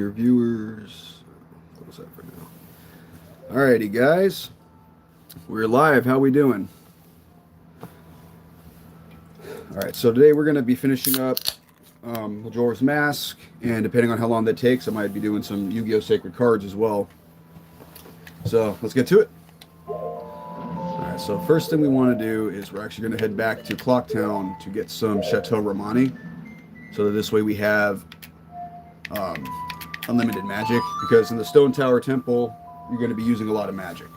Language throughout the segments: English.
your viewers. Close that for now. Alrighty, guys. We're live. How we doing? Alright, so today we're going to be finishing up Majora's Mask, and depending on how long that takes, I might be doing some Yu-Gi-Oh! Sacred Cards as well. So, let's get to it. Alright, so first thing we want to do is we're actually going to head back to Clocktown to get some Chateau Romani. So that this way we have unlimited magic, because in the Stone Tower Temple, you're going to be using a lot of magic.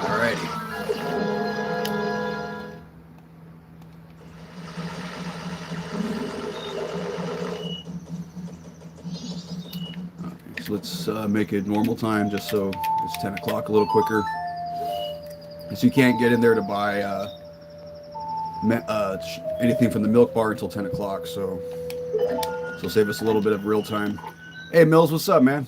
Alrighty. Okay, so let's make it normal time just so it's 10 o'clock a little quicker. So you can't get in there to buy anything from the milk bar until 10 o'clock, so save us a little bit of real time. Hey, Mills, what's up, man?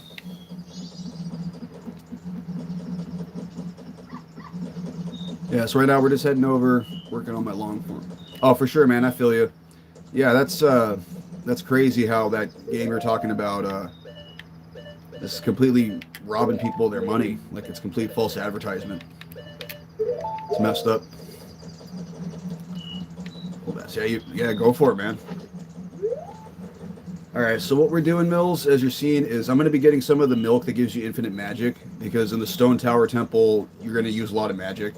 Yeah, so right now we're just heading over, working on my long form. Oh, for sure, man, I feel you. Yeah, that's crazy how that game you're talking about is completely robbing people of their money. Like, it's complete false advertisement. It's messed up. Well, yeah, go for it, man. Alright, so what we're doing, Mills, as you're seeing, is I'm going to be getting some of the milk that gives you infinite magic, because in the Stone Tower Temple, you're going to use a lot of magic,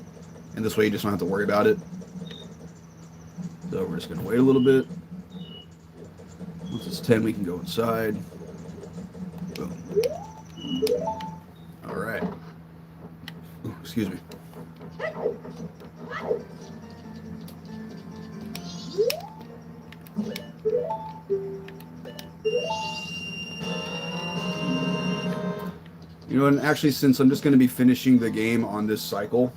and this way you just don't have to worry about it. So we're just going to wait a little bit. Once it's 10, we can go inside. Boom. Alright. Excuse me. You know, and actually, since I'm just going to be finishing the game on this cycle,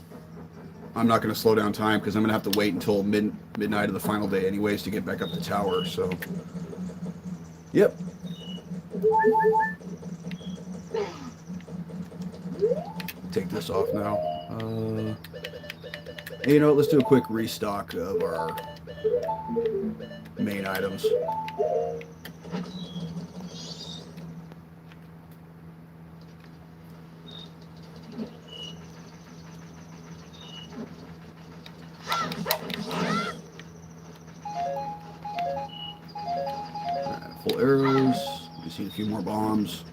I'm not going to slow down time, because I'm going to have to wait until midnight of the final day anyways to get back up the tower, so... Yep. Take this off now. Hey, you know what, let's do a quick restock of our main items. Full arrows. We see a few more bombs.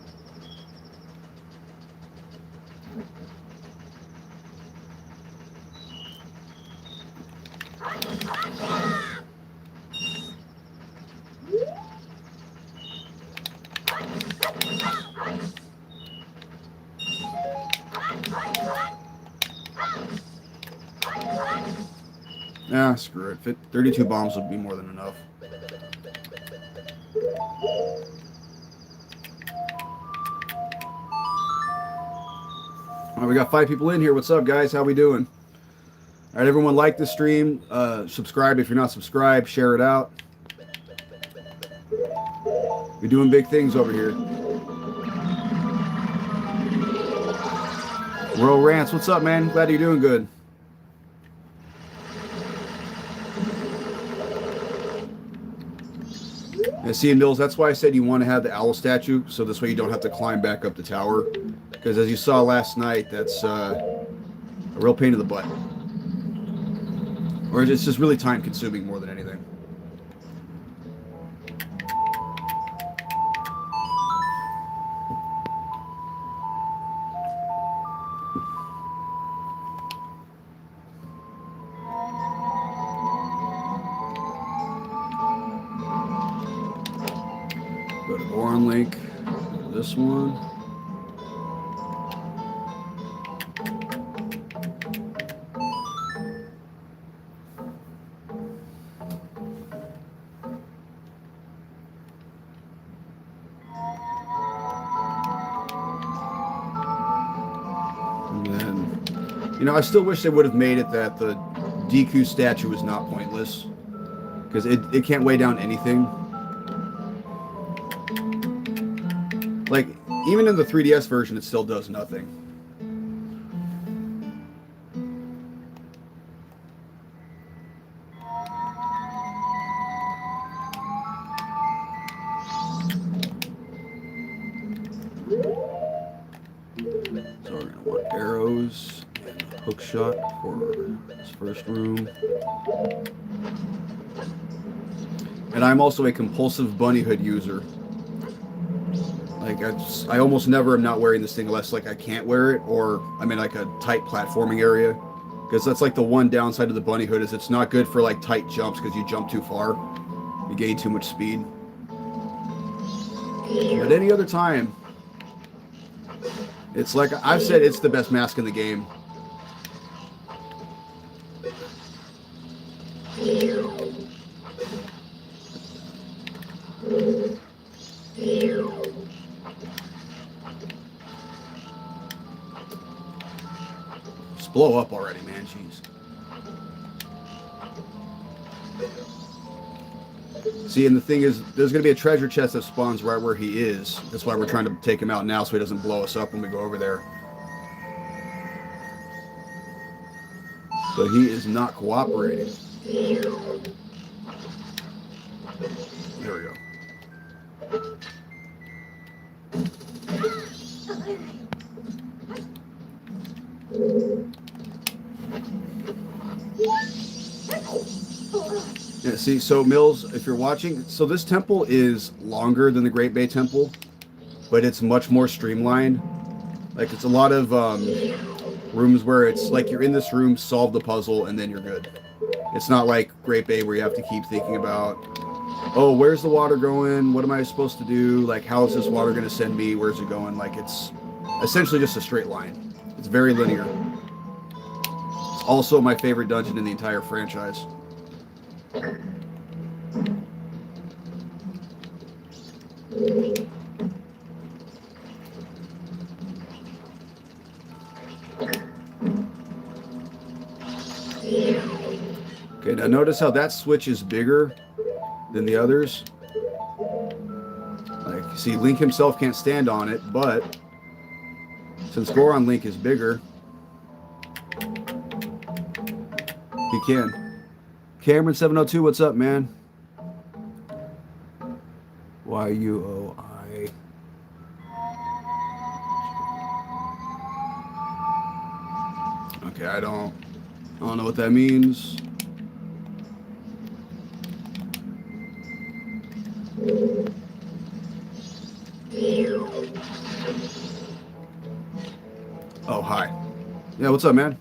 Ah, screw it. 32 bombs would be more than enough. All right, we got 5 people in here. What's up, guys? How we doing? All right, everyone, like the stream. Subscribe if you're not subscribed. Share it out. We're doing big things over here. Royal Rants, what's up, man? Glad you're doing good. And see, Mills, that's why I said you want to have the owl statue, so this way you don't have to climb back up the tower. Because as you saw last night, that's a real pain in the butt. Or it's just really time-consuming more than anything. Go to Goron Link. Go to this one. And then, you know, I still wish they would have made it that the Deku statue is not pointless, because it can't weigh down anything. Like, even in the 3DS version, it still does nothing. hook shot for this first room. And I'm also a compulsive bunny hood user. Like I almost never am not wearing this thing unless like I can't wear it or I'm in like a tight platforming area. Because that's like the one downside of the bunny hood is it's not good for like tight jumps because you jump too far. You gain too much speed. But any other time, it's like I've said, it's the best mask in the game. Just blow up already, man. Jeez. See, and the thing is, there's going to be a treasure chest that spawns right where he is. That's why we're trying to take him out now so he doesn't blow us up when we go over there. But he is not cooperating. There we go. Yeah, see, so Mills, if you're watching, so this temple is longer than the Great Bay Temple, but it's much more streamlined. Like, it's a lot of rooms where it's like you're in this room, solve the puzzle, and then you're good. It's not like Great Bay where you have to keep thinking about, oh, where's the water going? What am I supposed to do? Like, how is this water going to send me? Where's it going? Like, it's essentially just a straight line. It's very linear. It's also my favorite dungeon in the entire franchise. Okay, now notice how that switch is bigger than the others. Like, see, Link himself can't stand on it, but since Goron Link is bigger, he can. Cameron702, what's up, man? Yugoi. Okay, I don't know what that means. Oh, hi. Yeah, what's up, man?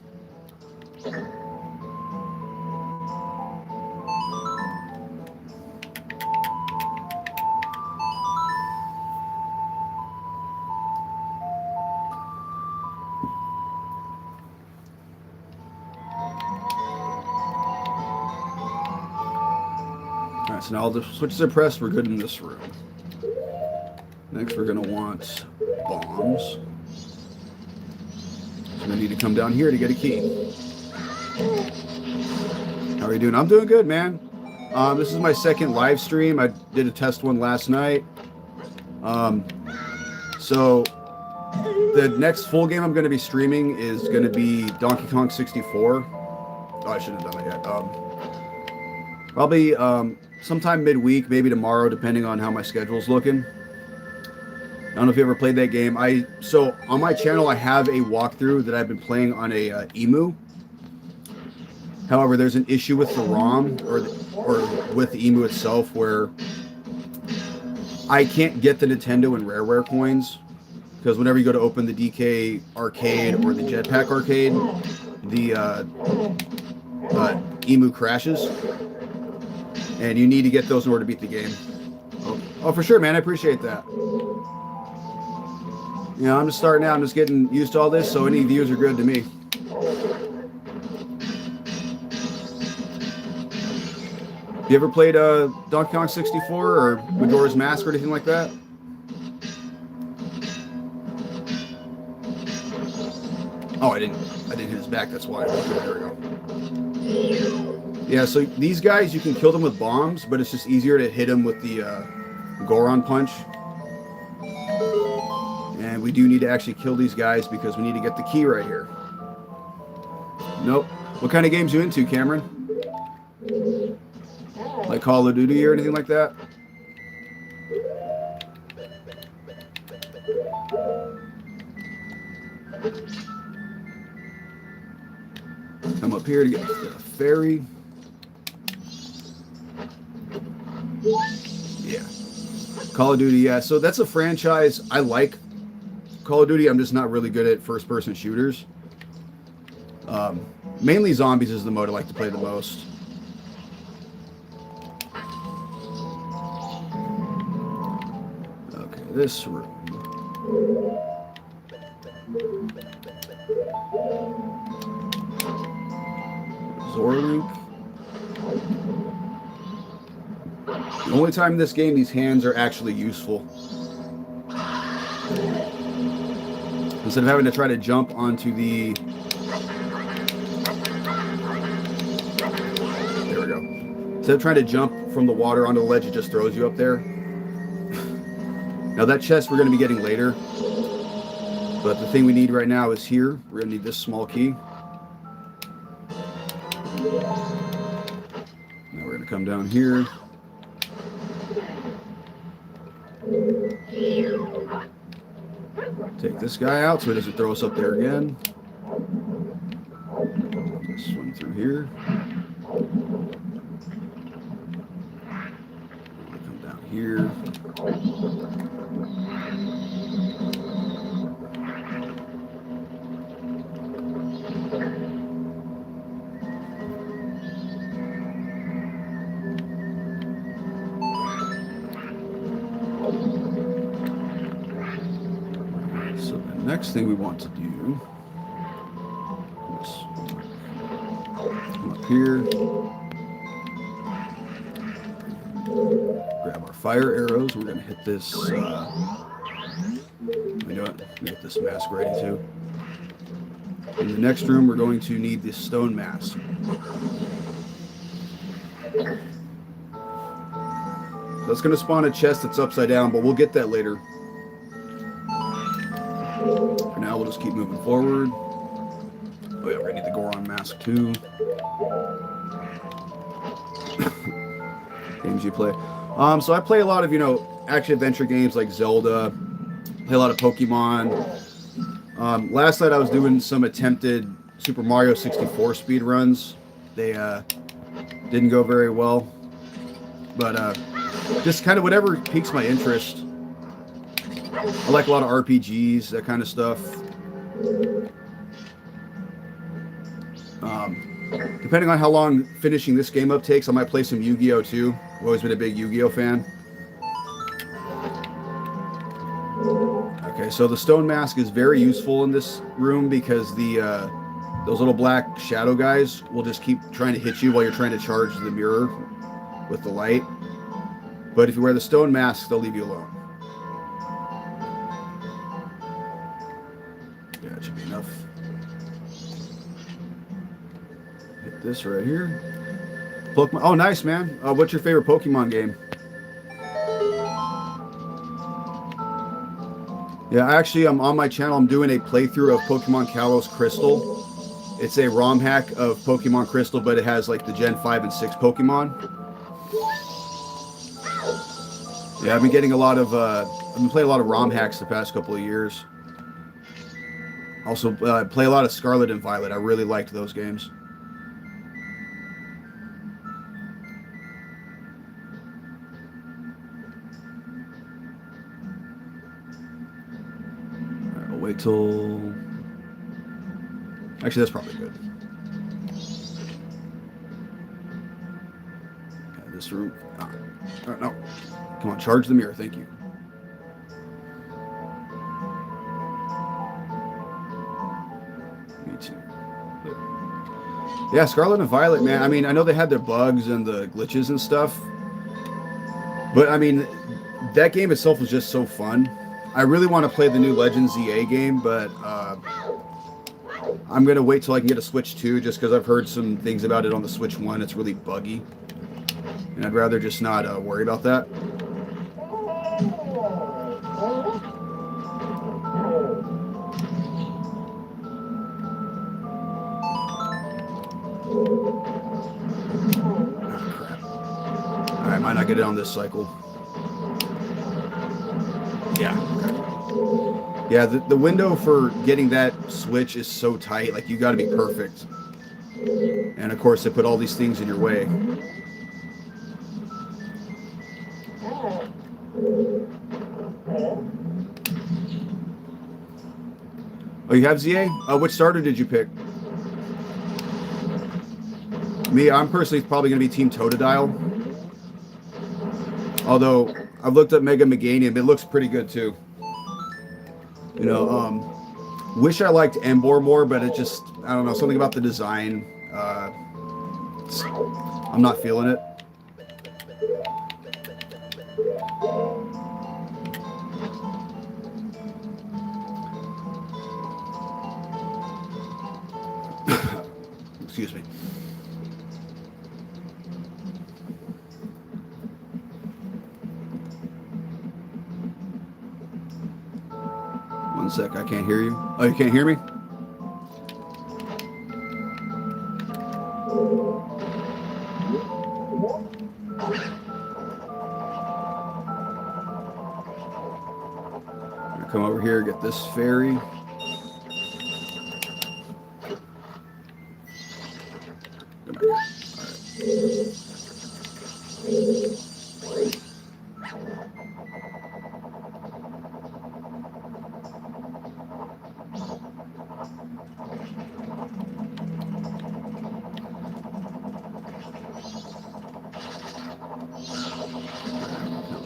Alright, so now all the switches are pressed. We're good in this room. Next, we're going to want bombs. So we need to come down here to get a key. How are you doing? I'm doing good, man. This is my second live stream. I did a test one last night. So the next full game I'm going to be streaming is going to be Donkey Kong 64. Oh, I shouldn't have done that yet. Probably sometime midweek, maybe tomorrow, depending on how my schedule's looking. I don't know if you ever played that game. So on my channel, I have a walkthrough that I've been playing on a EMU. However, there's an issue with the ROM or with the EMU itself where I can't get the Nintendo and Rareware coins because whenever you go to open the DK arcade or the Jetpack arcade, the EMU crashes, and you need to get those in order to beat the game. Oh, for sure, man. I appreciate that. You know, I'm just starting out. I'm just getting used to all this, so any views are good to me. You ever played Donkey Kong 64 or Majora's Mask or anything like that? Oh, I didn't hit his back. That's why. There we go. Yeah, so these guys, you can kill them with bombs, but it's just easier to hit them with the Goron punch. And we do need to actually kill these guys because we need to get the key right here. Nope. What kind of games you into, Cameron? Like Call of Duty or anything like that? Come up here to get the ferry. Yeah. Call of Duty, yeah. So that's a franchise I like. Call of Duty, I'm just not really good at first-person shooters. Mainly zombies is the mode I like to play the most. Okay, this room. Zorlink. The only time in this game these hands are actually useful. Instead of having to try to jump onto the... There we go. Instead of trying to jump from the water onto the ledge, it just throws you up there. Now that chest we're going to be getting later. But the thing we need right now is here. We're going to need this small key. Now we're going to come down here. Take this guy out so he doesn't throw us up there again. Just swing through here. Come down here. Next thing we want to do is come up here, grab our fire arrows. We're going to hit this. You know what? Get this mask ready too. In the next room, we're going to need this stone mask. That's going to spawn a chest that's upside down, but we'll get that later. For now, we'll just keep moving forward. Oh yeah, we're gonna need the Goron mask too. Games you play. So I play a lot of, you know, action-adventure games like Zelda. Play a lot of Pokemon. Last night I was doing some attempted Super Mario 64 speed runs. They didn't go very well. But just kind of whatever piques my interest. I like a lot of RPGs, that kind of stuff. Depending on how long finishing this game up takes, I might play some Yu-Gi-Oh too. I've always been a big Yu-Gi-Oh fan. Okay, so the stone mask is very useful in this room because the those little black shadow guys will just keep trying to hit you while you're trying to charge the mirror with the light. But if you wear the stone mask, they'll leave you alone. That should be enough. Hit this right here. Pokemon. Oh, nice, man. What's your favorite Pokemon game? Yeah, actually, I'm on my channel. I'm doing a playthrough of Pokemon Kalos Crystal. It's a ROM hack of Pokemon Crystal, but it has like the Gen 5 and 6 Pokemon. Yeah, I've been getting a lot of, I've been playing a lot of ROM hacks the past couple of years. Also, play a lot of Scarlet and Violet. I really liked those games. Alright, I'll wait till... Actually, that's probably good. Okay, this room... no. Come on, charge the mirror. Thank you. Me too. Yeah, Scarlet and Violet, man. I mean, I know they had their bugs and the glitches and stuff. But, I mean, that game itself was just so fun. I really want to play the new Legends ZA game, but I'm going to wait till I can get a Switch 2 just because I've heard some things about it on the Switch 1. It's really buggy. And I'd rather just not worry about that. I might not get it on this cycle. Yeah. Okay. Yeah, the window for getting that switch is so tight. Like, you got to be perfect. And of course, they put all these things in your way. Oh, you have ZA? Which starter did you pick? Me, I'm personally probably going to be Team Totodile. Although, I've looked up Mega Meganium. It looks pretty good, too. You know, wish I liked Embor more, but it just, I don't know, something about the design. I'm not feeling it. Excuse me. One sec, I can't hear you. Oh, you can't hear me? I'm gonna come over here, get this fairy. Come back.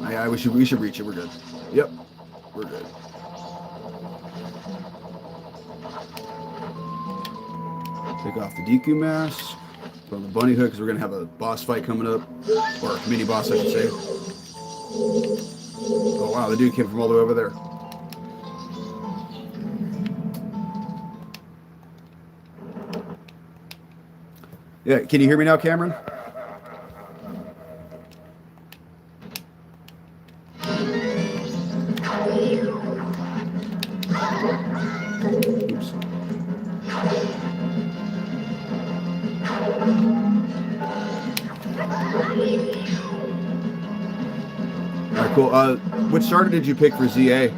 All right. We should reach it. We're good. Yep, we're good. Take off the Deku mask. Put on the bunny hood because we're gonna have a boss fight coming up, or a mini boss, I should say. Oh wow, the dude came from all the way over there. Yeah, can you hear me now, Cameron? Oops. All right, cool. Which starter did you pick for ZA?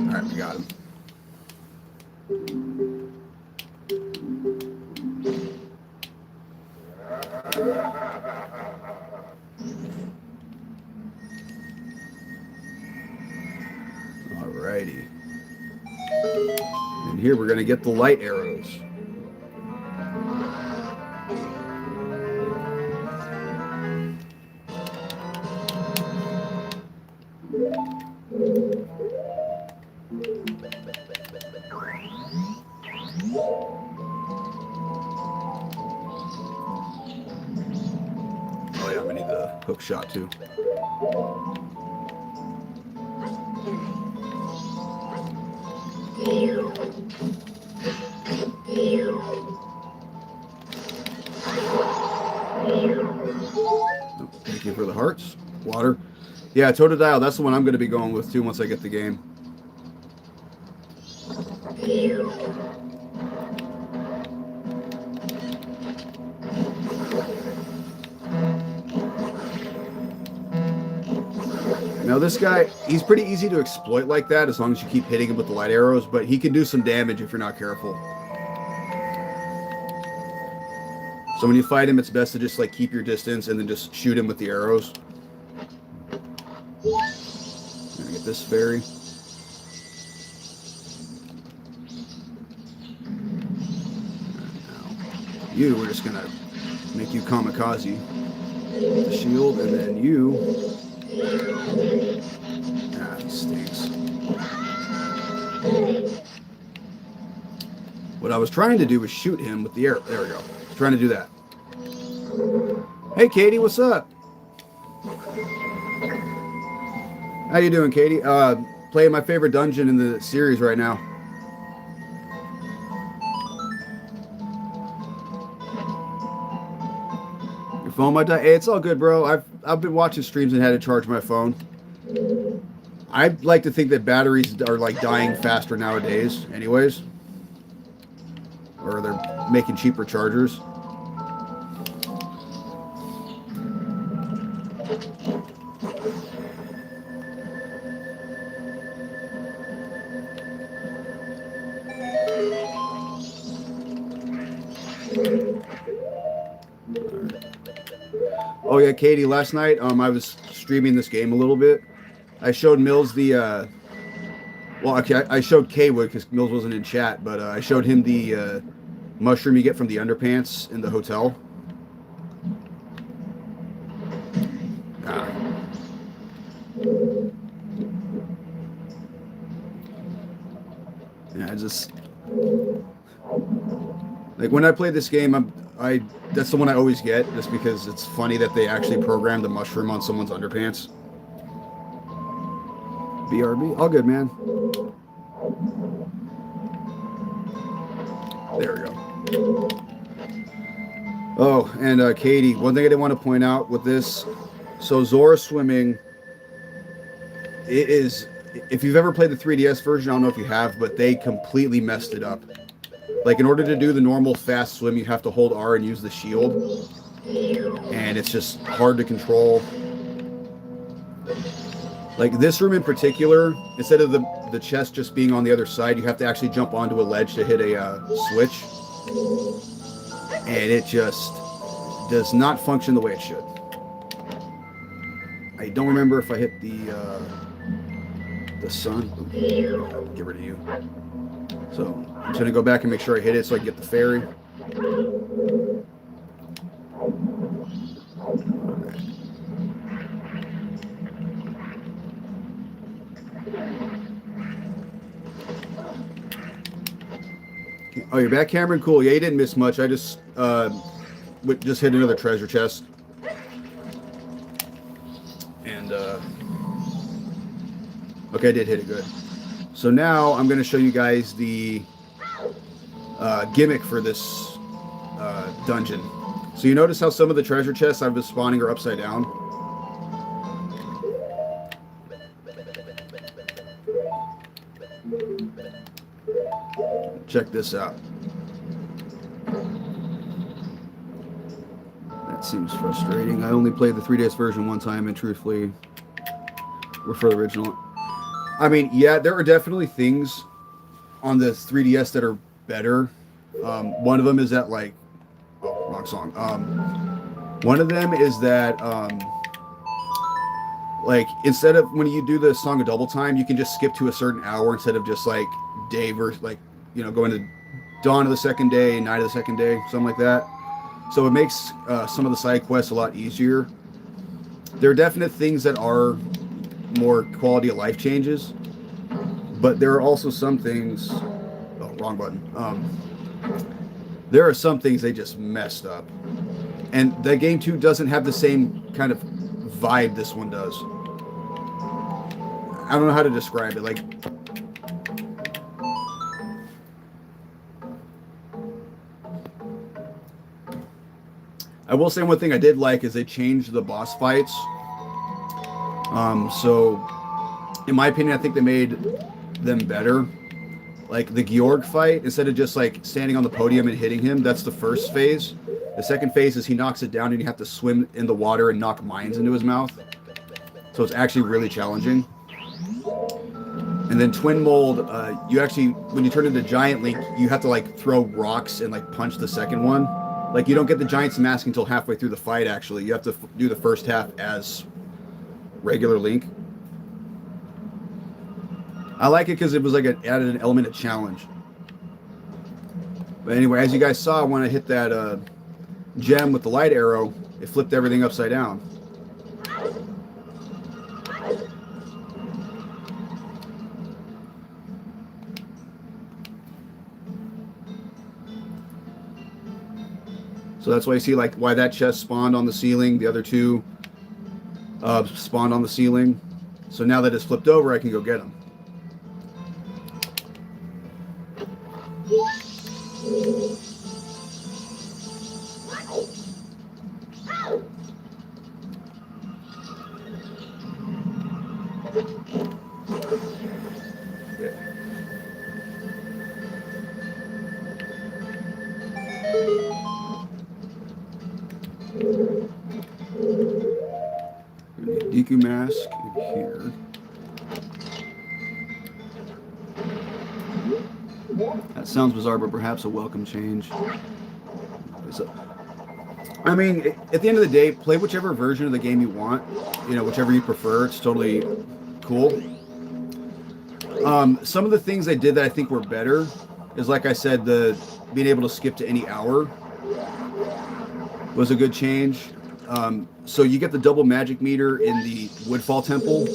Alright, we got him. Alrighty. And here we're going to get the light arrows. Oh yeah, I'm gonna need the hook shot too. Oh, thank you for the hearts. Water. Yeah, Totodile, that's the one I'm going to be going with too once I get the game. Now this guy, he's pretty easy to exploit like that as long as you keep hitting him with the light arrows, but he can do some damage if you're not careful. So when you fight him, it's best to just like keep your distance and then just shoot him with the arrows. I'm gonna get this fairy. You, we're just gonna make you kamikaze. The shield, and then you. Ah, he stinks. What I was trying to do was shoot him with the arrow. There we go. Trying to do that. Hey, Katie, what's up? How you doing, Katie? Playing my favorite dungeon in the series right now. Your phone might die. Hey, it's all good, bro. I've been watching streams and had to charge my phone. I'd like to think that batteries are like dying faster nowadays, anyways. Or they're making cheaper chargers. Oh yeah, Katie. Last night, I was streaming this game a little bit. I showed Mills the. Well, okay, I showed Kaywood because Mills wasn't in chat, but I showed him the mushroom you get from the underpants in the hotel. Ah. Yeah, I just like when I play this game, I that's the one I always get, just because it's funny that they actually programmed the mushroom on someone's underpants. BRB, all good, man. There we go. Oh, and Katie, one thing I did want to point out with this, so Zora swimming, it is, if you've ever played the 3DS version, I don't know if you have, but they completely messed it up. Like, in order to do the normal fast swim, you have to hold R and use the shield, and it's just hard to control. Like, this room in particular, instead of the chest just being on the other side, you have to actually jump onto a ledge to hit a switch. And it just does not function the way it should. I don't remember if I hit the sun. Ooh, get rid of you. So I'm just gonna go back and make sure I hit it so I can get the fairy. Oh, you're back, Cameron? Cool. Yeah, you didn't miss much. I just hit another treasure chest. And, okay, I did hit it good. So now I'm going to show you guys the gimmick for this dungeon. So you notice how some of the treasure chests I've been spawning are upside down? Check this out. That seems frustrating. I only played the 3DS version one time, and truthfully, prefer the original. I mean, yeah, there are definitely things on the 3DS that are better. One of them is that, like, oh, wrong song. One of them is that, like, instead of when you do the Song of Double Time, you can just skip to a certain hour instead of just like day versus, like, you know, going to dawn of the second day, night of the second day, something like that. So it makes some of the side quests a lot easier. There are definite things that are more quality of life changes, but there are also some things. Oh, wrong button. There are some things they just messed up, and the game too doesn't have the same kind of vibe this one does. I don't know how to describe it. Like, I will say one thing I did like is they changed the boss fights. So in my opinion, I think they made them better. Like the Georg fight, instead of just like standing on the podium and hitting him, that's the first phase. The second phase is he knocks it down and you have to swim in the water and knock mines into his mouth. So it's actually really challenging. And then Twin Mold, you actually, when you turn into Giant Link, you have to like throw rocks and like punch the second one. Like, you don't get the Giant's Mask until halfway through the fight, actually. You have to do the first half as regular Link. I like it because it was like added an element of challenge. But anyway, as you guys saw, when I hit that gem with the light arrow, it flipped everything upside down. So that's why you see, like, why that chest spawned on the ceiling. The other two spawned on the ceiling. So now that it's flipped over, I can go get them. EQ mask in here. That sounds bizarre, but perhaps a welcome change. So, I mean, at the end of the day, play whichever version of the game you want. You know, whichever you prefer. It's totally cool. Some of the things they did that I think were better is, like I said, the being able to skip to any hour was a good change. So you get the double magic meter in the Woodfall Temple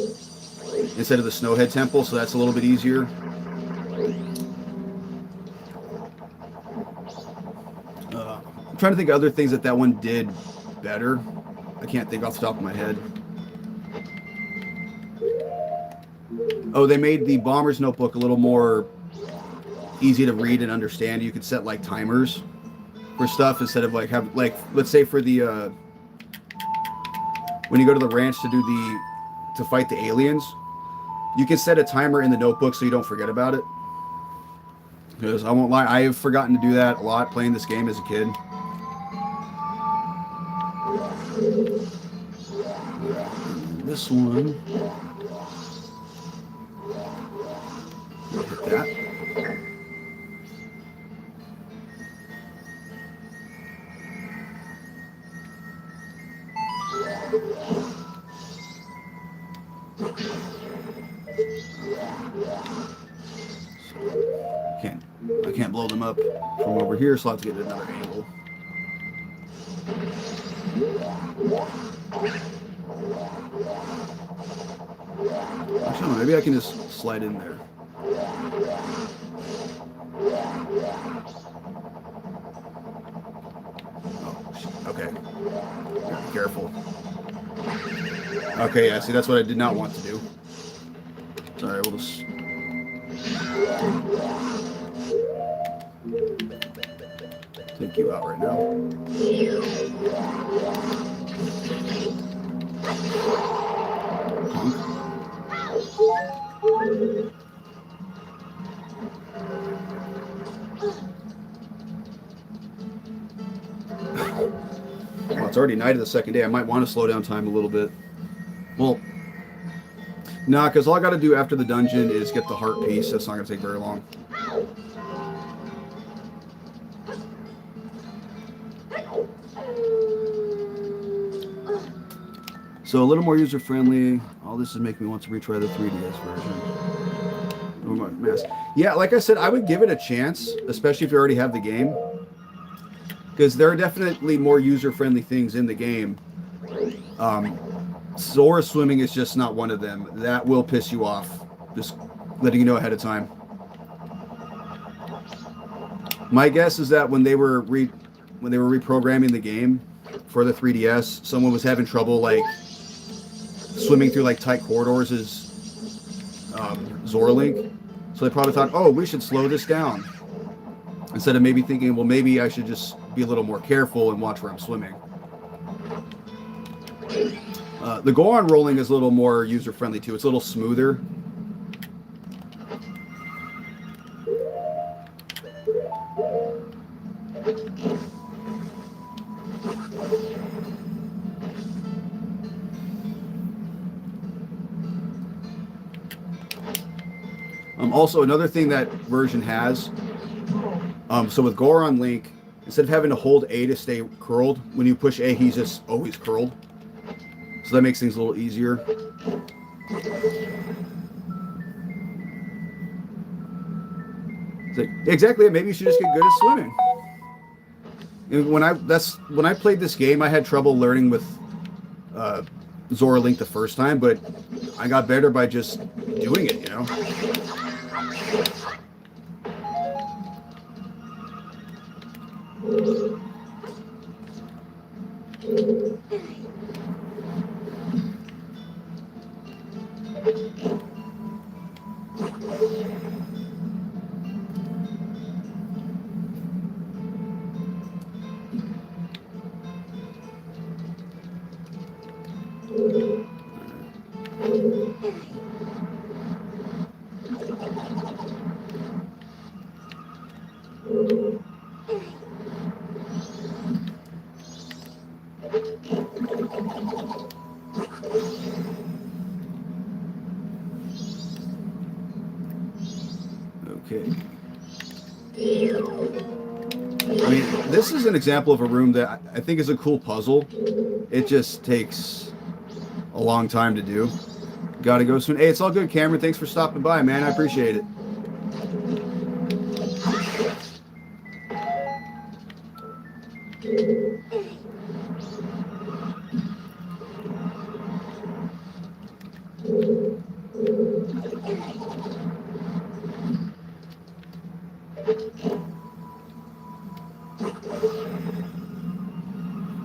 instead of the Snowhead Temple, so that's a little bit easier. I'm trying to think of other things that one did better. I can't think off the top of my head. Oh, they made the Bomber's Notebook a little more easy to read and understand. You could set like timers for stuff instead of let's say for the when you go to the ranch to fight the aliens, you can set a timer in the notebook so you don't forget about it. Because I won't lie, I have forgotten to do that a lot playing this game as a kid. This one. Hit that. I can't blow them up from over here, so I'll have to get another angle. Actually, maybe I can just slide in there. Oh, okay. Be careful. Okay, yeah, see, that's what I did not want to do. Sorry, we'll just... take you out right now. Punk. Well, it's already night of the second day. I might want to slow down time a little bit. Well, nah, because all I got to do after the dungeon is get the heart piece. That's not going to take very long. So a little more user-friendly. All this is making me want to retry the 3DS version. Yeah, like I said, I would give it a chance, especially if you already have the game. Because there are definitely more user-friendly things in the game. Zora swimming is just not one of them. That will piss you off. Just letting you know ahead of time. My guess is that when they were reprogramming the game for the 3DS, someone was having trouble like swimming through like tight corridors as Zora Link. So they probably thought, oh, we should slow this down. Instead of maybe thinking, well, maybe I should just be a little more careful and watch where I'm swimming. The Goron rolling is a little more user-friendly too. It's a little smoother. Also, another thing that version has, so with Goron Link, instead of having to hold A to stay curled, when you push A, he's just always curled. So that makes things a little easier. So, exactly, maybe you should just get good at swimming. And when I played this game, I had trouble learning with Zora Link the first time, but I got better by just doing it, you know? Okay. I mean, this is an example of a room that I think is a cool puzzle. It just takes a long time to do. Gotta go soon. Hey, it's all good, Cameron. Thanks for stopping by, man. I appreciate it.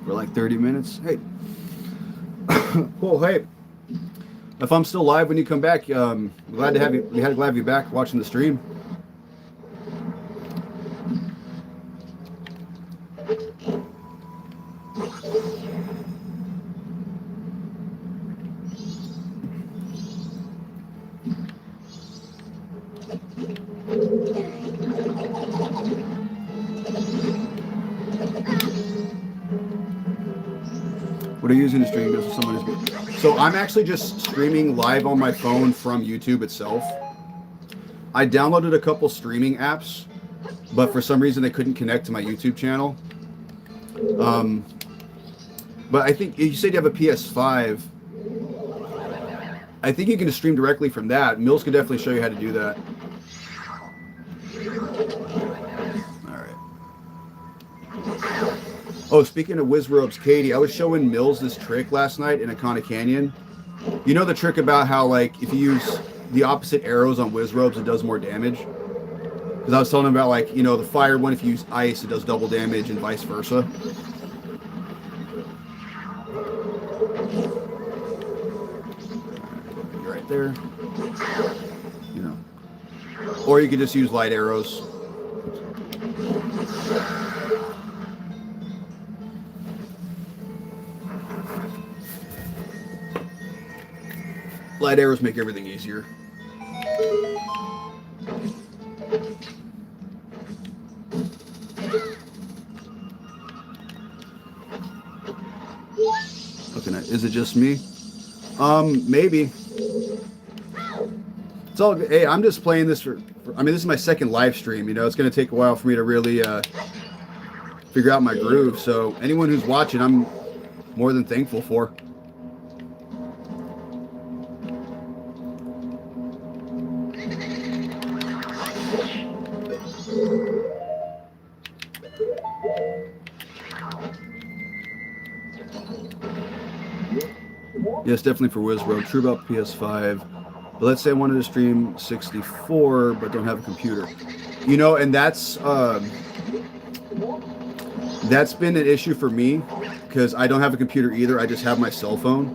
For like 30 minutes. Hey. Cool. Hey. If I'm still live when you come back, glad to have you. Glad to have you back watching the stream. What are you using to stream? So I'm actually just streaming live on my phone from YouTube itself. I downloaded a couple streaming apps, but for some reason they couldn't connect to my YouTube channel. But I think you said you have a PS5. I think you can just stream directly from that. Mills could definitely show you how to do that. Oh, speaking of Wizropes, Katie, I was showing Mills this trick last night in Akana Canyon. You know the trick about how, like, if you use the opposite arrows on Wizropes, it does more damage? Because I was telling him about, like, you know, the fire one, if you use ice, it does double damage and vice versa. You're right there. You know. Or you could just use light arrows. Light arrows make everything easier. Okay, is it just me? Maybe. It's all good. Hey, I'm just playing this for I mean, this is my second live stream. You know, it's going to take a while for me to really figure out my groove. So anyone who's watching, I'm more than thankful for. Yes, definitely for Wizrobe. True about PS5. But let's say I wanted to stream 64, but don't have a computer. You know, and that's been an issue for me because I don't have a computer either. I just have my cell phone.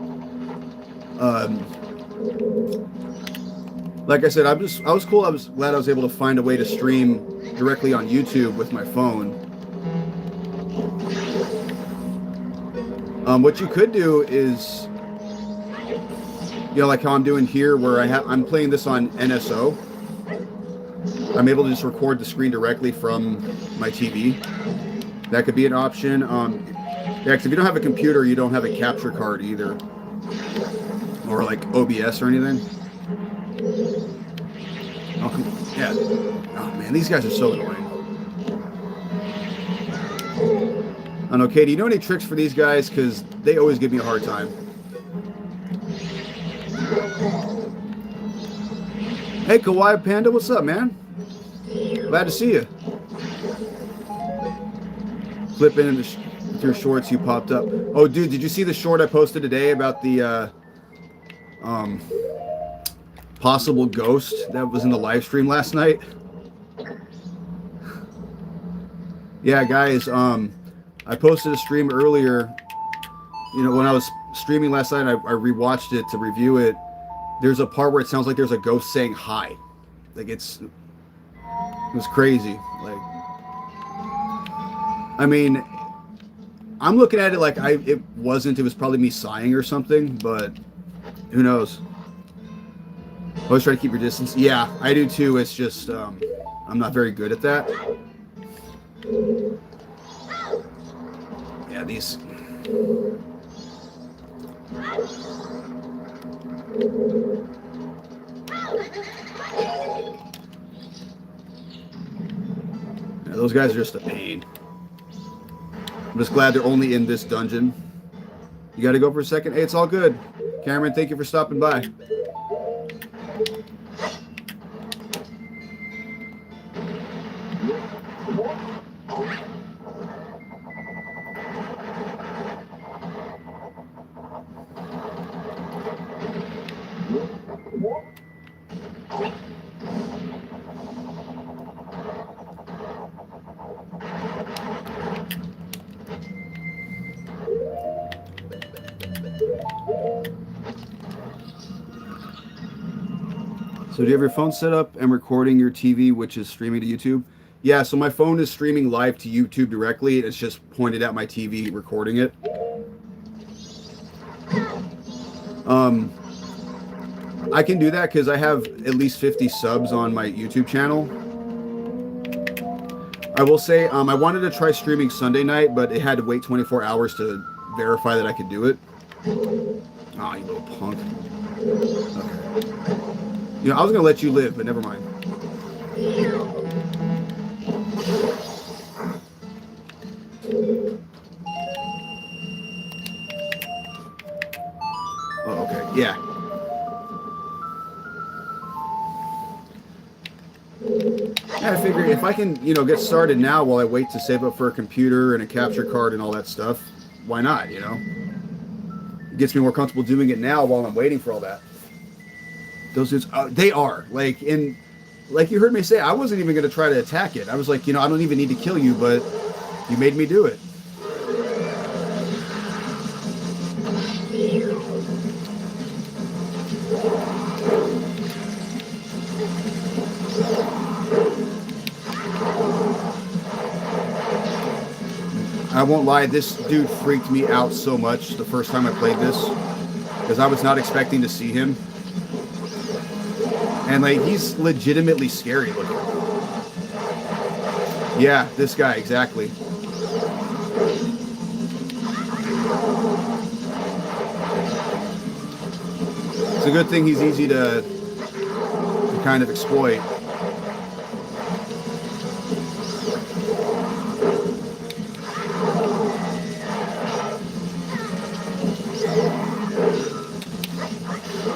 Like I said, I was cool. I was glad I was able to find a way to stream directly on YouTube with my phone. What you could do is, you know, like how I'm doing here, where I'm playing this on NSO. I'm able to just record the screen directly from my TV. That could be an option. Yeah, because if you don't have a computer, you don't have a capture card either, or like OBS or anything. Oh, yeah. Oh man, these guys are so annoying. I don't know, Katie, you know any tricks for these guys? Because they always give me a hard time. Hey, Kawaii Panda, what's up, man? Glad to see you. Flip in with your shorts, you popped up. Oh, dude, did you see the short I posted today about the possible ghost that was in the live stream last night? Yeah, guys, I posted a stream earlier. You know, when I was streaming last night, I rewatched it to review it. There's a part where it sounds like there's a ghost saying hi. Like it was crazy. Like, I mean, I'm looking at it like it was probably me sighing or something, but who knows? Always try to keep your distance. Yeah, I do too. It's just, I'm not very good at that. Yeah, these. those guys are just a pain. I'm just glad they're only in this dungeon. You got to go for a second? Hey, it's all good. Cameron, thank you for stopping by. So do you have your phone set up and recording your TV, which is streaming to YouTube? Yeah, so my phone is streaming live to YouTube directly. It's just pointed at my TV, recording it. I can do that because I have at least 50 subs on my YouTube channel. I will say, I wanted to try streaming Sunday night, but it had to wait 24 hours to verify that I could do it. Oh, you little punk. Okay. You know, I was going to let you live, but never mind. Oh, okay. Yeah. Yeah, I figure if I can, you know, get started now while I wait to save up for a computer and a capture card and all that stuff, why not, you know? It gets me more comfortable doing it now while I'm waiting for all that. Those dudes, they are. Like you heard me say, I wasn't even going to try to attack it. I was like, you know, I don't even need to kill you, but you made me do it. I won't lie, this dude freaked me out so much the first time I played this because I was not expecting to see him. And like, he's legitimately scary looking. Yeah, this guy, exactly. It's a good thing he's easy to kind of exploit.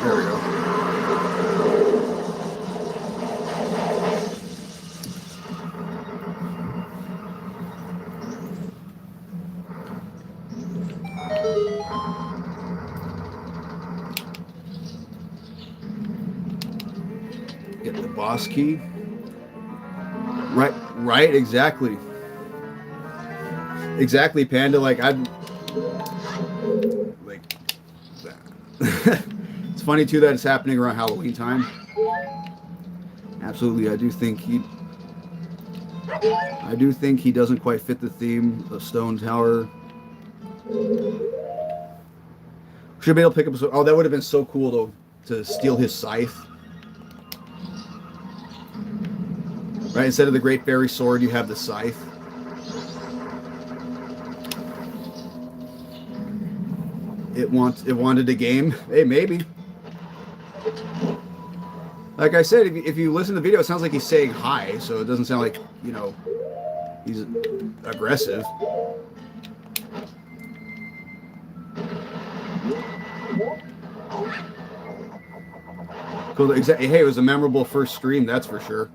There we go. Get the boss key. Right, exactly. Exactly, Panda. Like, I'd like that. It's funny too that it's happening around Halloween time. Absolutely, I do think he doesn't quite fit the theme of Stone Tower. Should be able to pick up. Oh, that would have been so cool to steal his scythe. Right, instead of the Great Fairy Sword, you have the scythe. It wanted a game. Hey, maybe. Like I said, if you listen to the video, it sounds like he's saying hi, so it doesn't sound like, you know, he's aggressive. Cool. Exactly. Hey, it was a memorable first stream, that's for sure.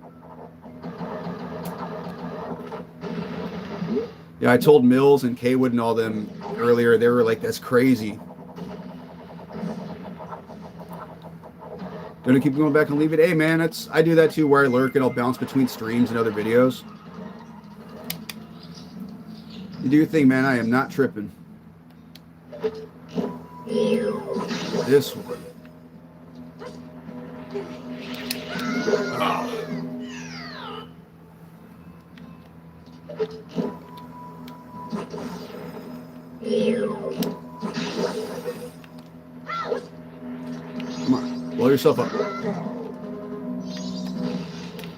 Yeah, I told Mills and Kaywood and all them earlier. They were like, "That's crazy." Gonna keep going back and leave it. Hey, man, I do that too, where I lurk and I'll bounce between streams and other videos. You do your thing, man. I am not tripping. This one. Oh. Come on, blow yourself up.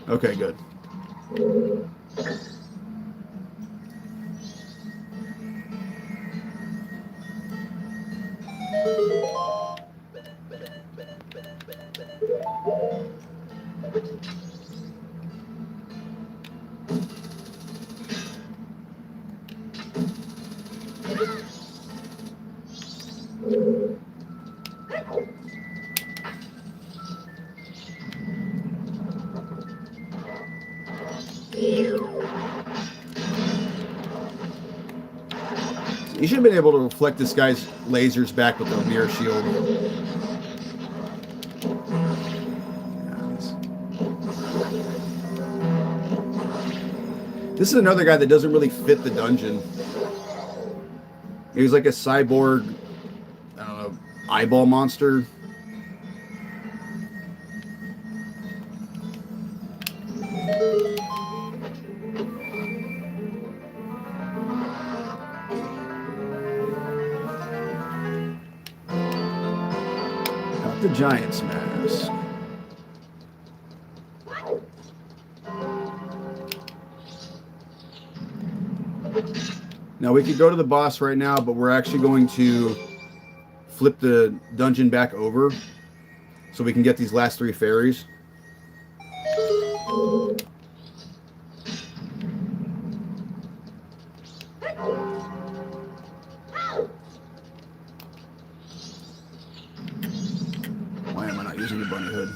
Okay, good. You should have been able to reflect this guy's lasers back with the mirror shield. This is another guy that doesn't really fit the dungeon. He's like a cyborg, I don't know, eyeball monster. The Giant's Mask. Now we could go to the boss right now, but we're actually going to flip the dungeon back over so we can get these last 3 fairies. Why am I not using the bunny hood?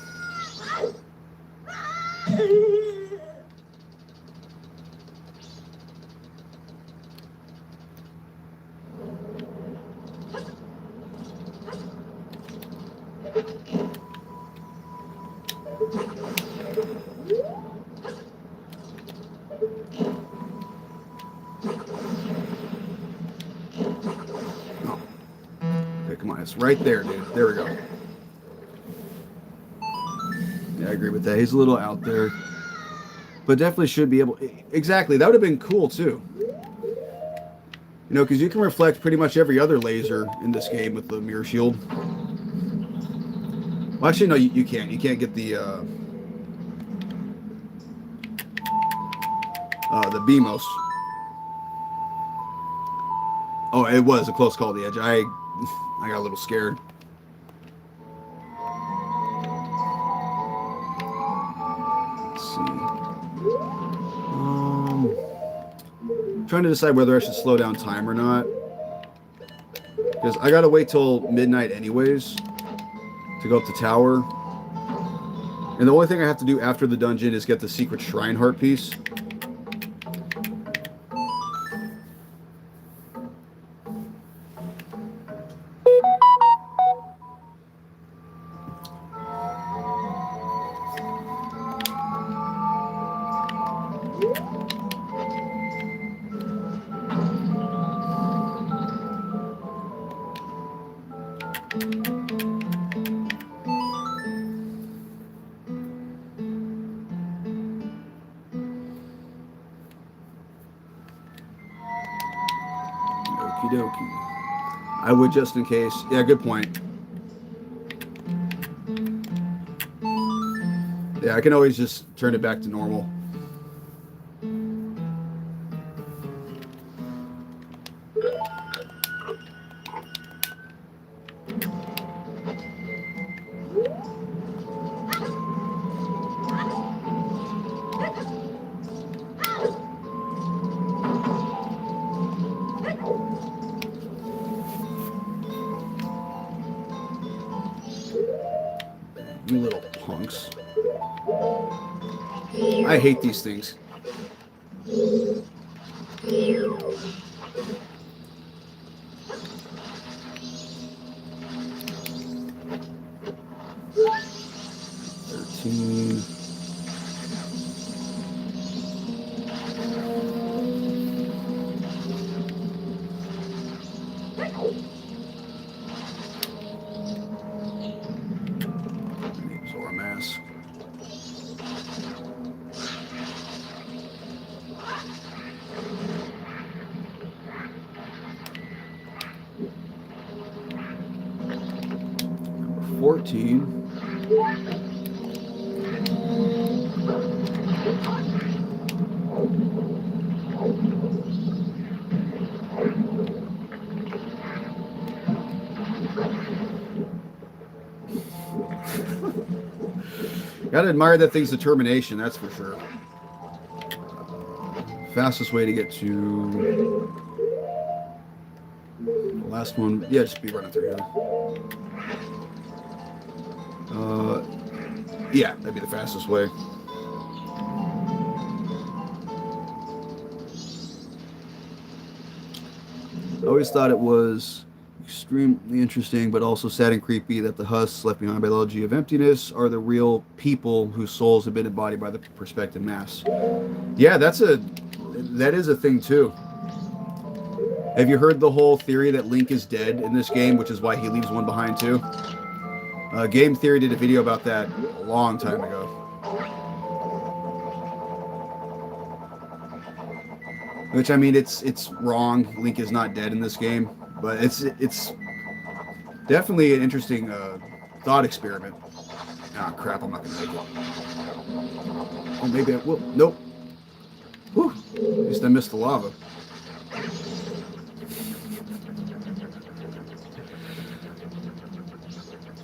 Oh. Okay, come on, it's right there, dude. There we go. Yeah, I agree with that. He's a little out there. But definitely should be able... Exactly, that would have been cool, too. You know, because you can reflect pretty much every other laser in this game with the mirror shield. Well, actually, no, you can't. You can't get the BMOS. Oh, it was a close call at the edge. I got a little scared. Trying to decide whether I should slow down time or not, because I gotta wait till midnight anyways to go up the tower, and the only thing I have to do after the dungeon is get the secret shrine heart piece. Okie dokie. I would just in case. Yeah, good point. Yeah, I can always just turn it back to normal. You little punks. I hate these things. Majora mask. Number 14. Gotta admire that thing's determination, that's for sure. Fastest way to get to the last one. Yeah, just be running through here. Yeah, that'd be the fastest way. I always thought it was extremely interesting, but also sad and creepy that the husks left behind by the elegy of emptiness are the real people whose souls have been embodied by the perspective mass. Yeah, that is a thing too. Have you heard the whole theory that Link is dead in this game, which is why he leaves one behind too? Game Theory did a video about that a long time ago. Which, I mean, it's wrong. Link is not dead in this game, but it's definitely an interesting thought experiment. Ah, crap! I'm not gonna make it. Oh, maybe I will. Nope. Whew. At least I missed the lava.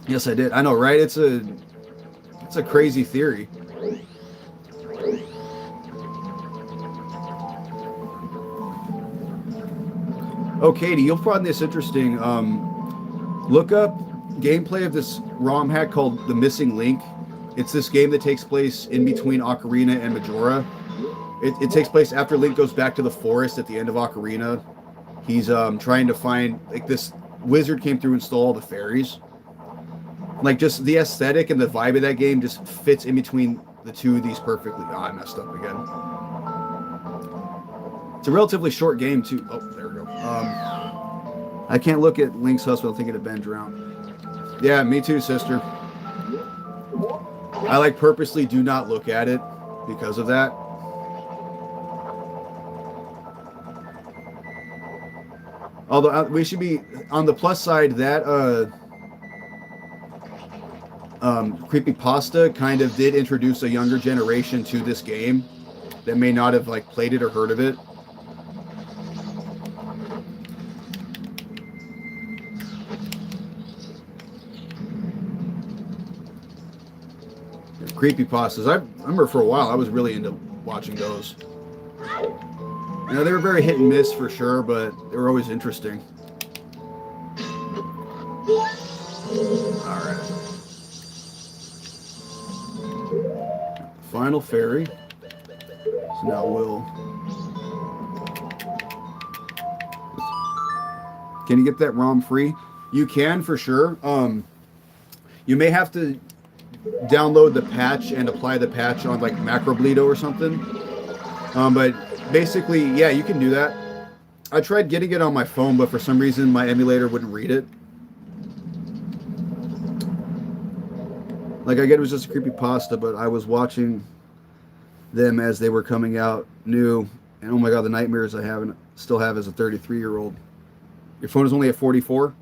Yes, I did. I know, right? It's a crazy theory. Oh, Katie, you'll find this interesting. Look up gameplay of this ROM hack called The Missing Link. It's this game that takes place in between Ocarina and Majora. It takes place after Link goes back to the forest at the end of Ocarina. He's trying to find, like, this wizard came through and stole all the fairies. Like, just the aesthetic and the vibe of that game just fits in between the two of these perfectly. Oh, I messed up again. It's a relatively short game, too. Oh, there we go. I can't look at Link's Husk without thinking of Ben Drown. Yeah, me too, sister. I, like, purposely do not look at it because of that. Although, we should be, on the plus side, that, Creepypasta kind of did introduce a younger generation to this game that may not have, like, played it or heard of it. Creepypastas. I remember for a while I was really into watching those. You know, they were very hit and miss for sure, but they were always interesting. Alright. Final fairy. So now we'll... Can you get that ROM free? You can for sure. You may have to download the patch and apply the patch on like Macrobledo or something. But basically, yeah, you can do that. I tried getting it on my phone, but for some reason my emulator wouldn't read it. Like, I get it was just a creepypasta, but I was watching them as they were coming out new, and oh my god, the nightmares I still have as a 33-year-old. Your phone is only at 44?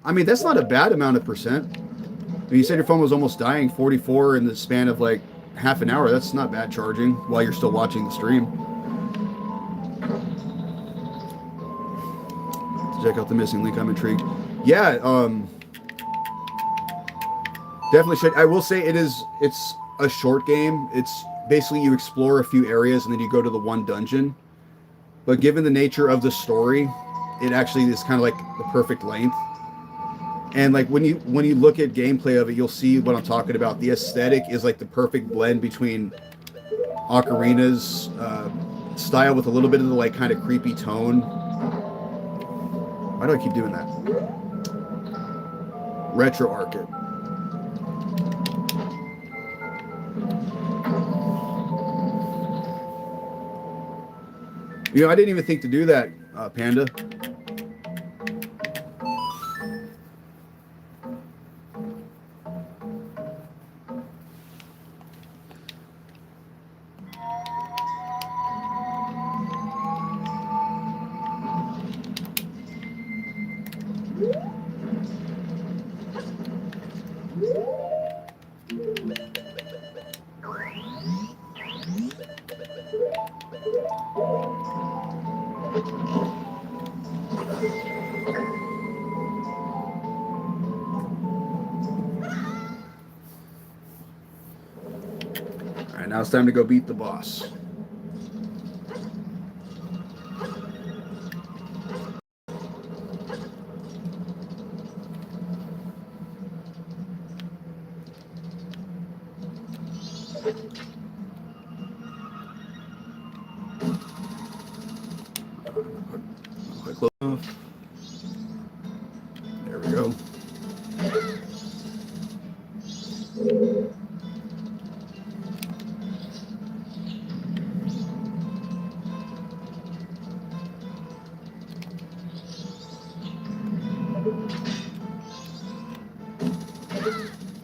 I mean, that's not a bad amount of percent. I mean, you said your phone was almost dying. 44 in the span of like half an hour. That's not bad charging while you're still watching the stream. Check out The Missing Link. I'm intrigued. Yeah, definitely should. I will say it's a short game. It's basically you explore a few areas and then you go to the one dungeon. But given the nature of the story, it actually is kind of like the perfect length. And like when you look at gameplay of it, you'll see what I'm talking about. The aesthetic is like the perfect blend between Ocarina's style with a little bit of the like kind of creepy tone. Why do I keep doing that? RetroArch it. You know, I didn't even think to do that, Panda. Alright, now it's time to go beat the boss. Quite close enough. There we go.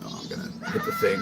Oh, I'm gonna hit the thing.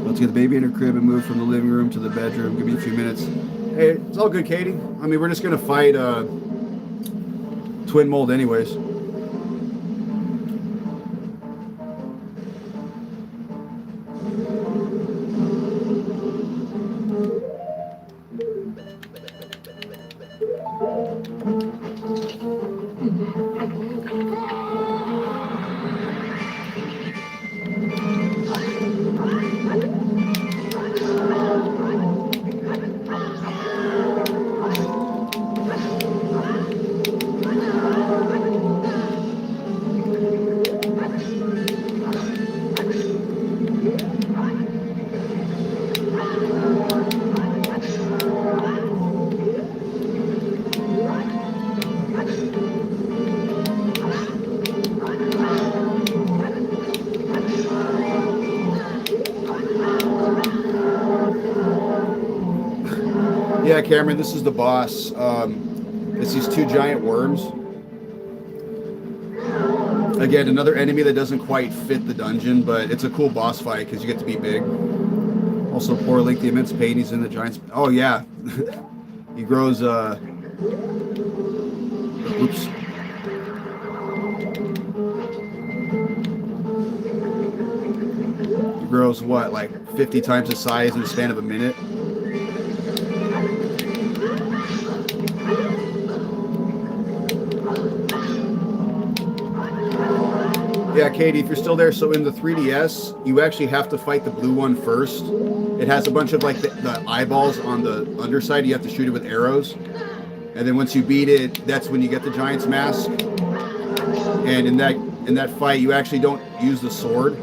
Let's get the baby in her crib and move from the living room to the bedroom. Give me a few minutes. Hey, it's all good, Katie. I mean, we're just gonna fight twin mold anyways. Yeah, Cameron, this is the boss. It's these two giant worms. Again, another enemy that doesn't quite fit the dungeon, but it's a cool boss fight because you get to be big. Also, poor Link, the immense pain he's in the giant's... Oh, yeah. He grows, oops. He grows, what, like 50 times his size in the span of a minute? Yeah, Katie, if you're still there, so in the 3DS, you actually have to fight the blue one first. It has a bunch of like the eyeballs on the underside. You have to shoot it with arrows. And then once you beat it, that's when you get the giant's mask. And in that fight, you actually don't use the sword.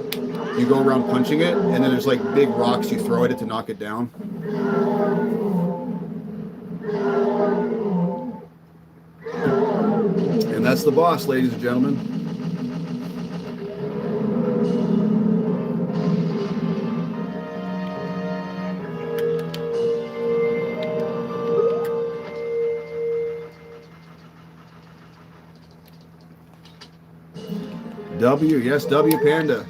You go around punching it, and then there's like big rocks you throw at it to knock it down. And that's the boss, ladies and gentlemen. W, yes, W Panda.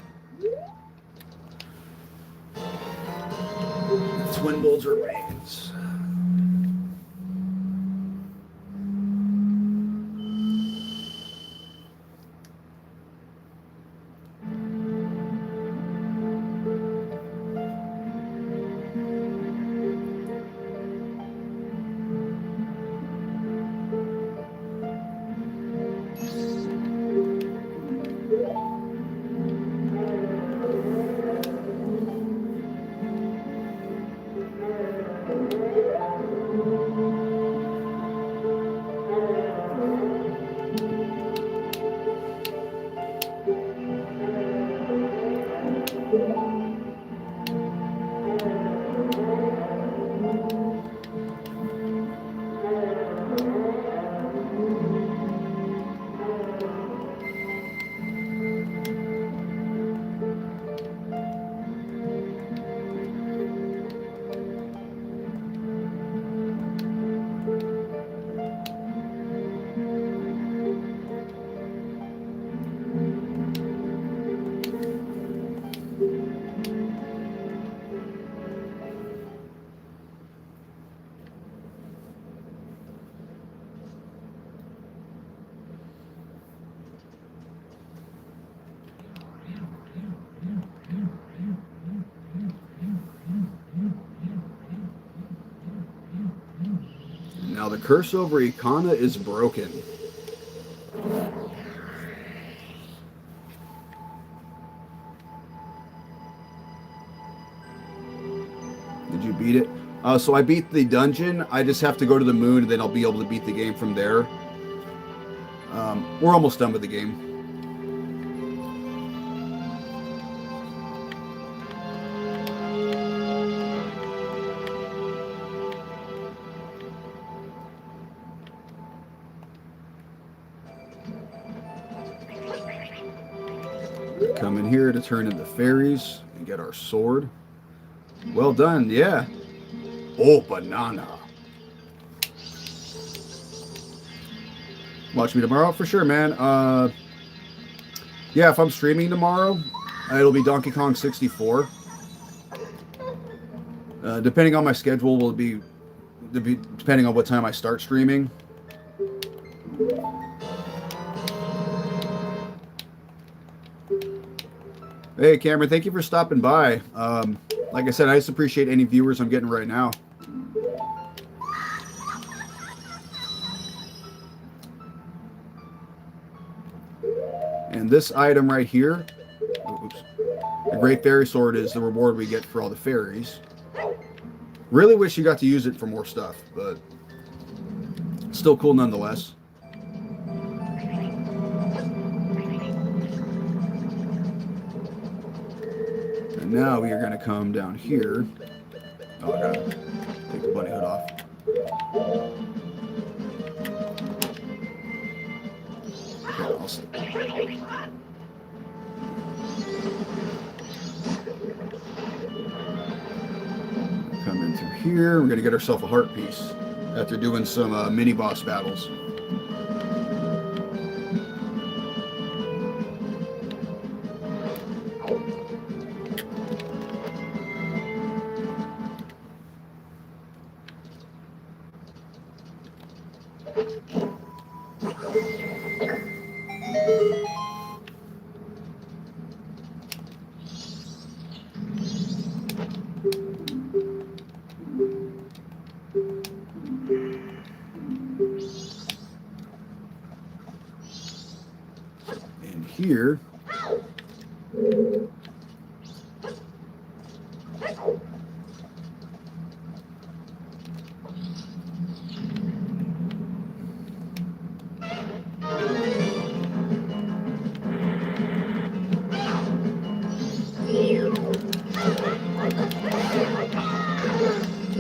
Twin Bulls are Renegades. Now the curse over Ikana is broken. Did you beat it? So I beat the dungeon. I just have to go to the moon, and then I'll be able to beat the game from there. We're almost done with the game. Come in here to turn into fairies and get our sword. Well done, yeah. Oh, banana. Watch me tomorrow? For sure, man. Yeah, if I'm streaming tomorrow, it'll be Donkey Kong 64. Depending on my schedule, will be depending on what time I start streaming. Hey, Cameron, thank you for stopping by. Like I said, I just appreciate any viewers I'm getting right now. And this item right here, oops, the Great Fairy Sword, is the reward we get for all the fairies. Really wish you got to use it for more stuff, but still cool nonetheless. And now we are going to come down here. Oh, I gotta take the bunny hood off. Okay, I'll see. Come in through here. We're going to get ourselves a heart piece after doing some mini boss battles. And here,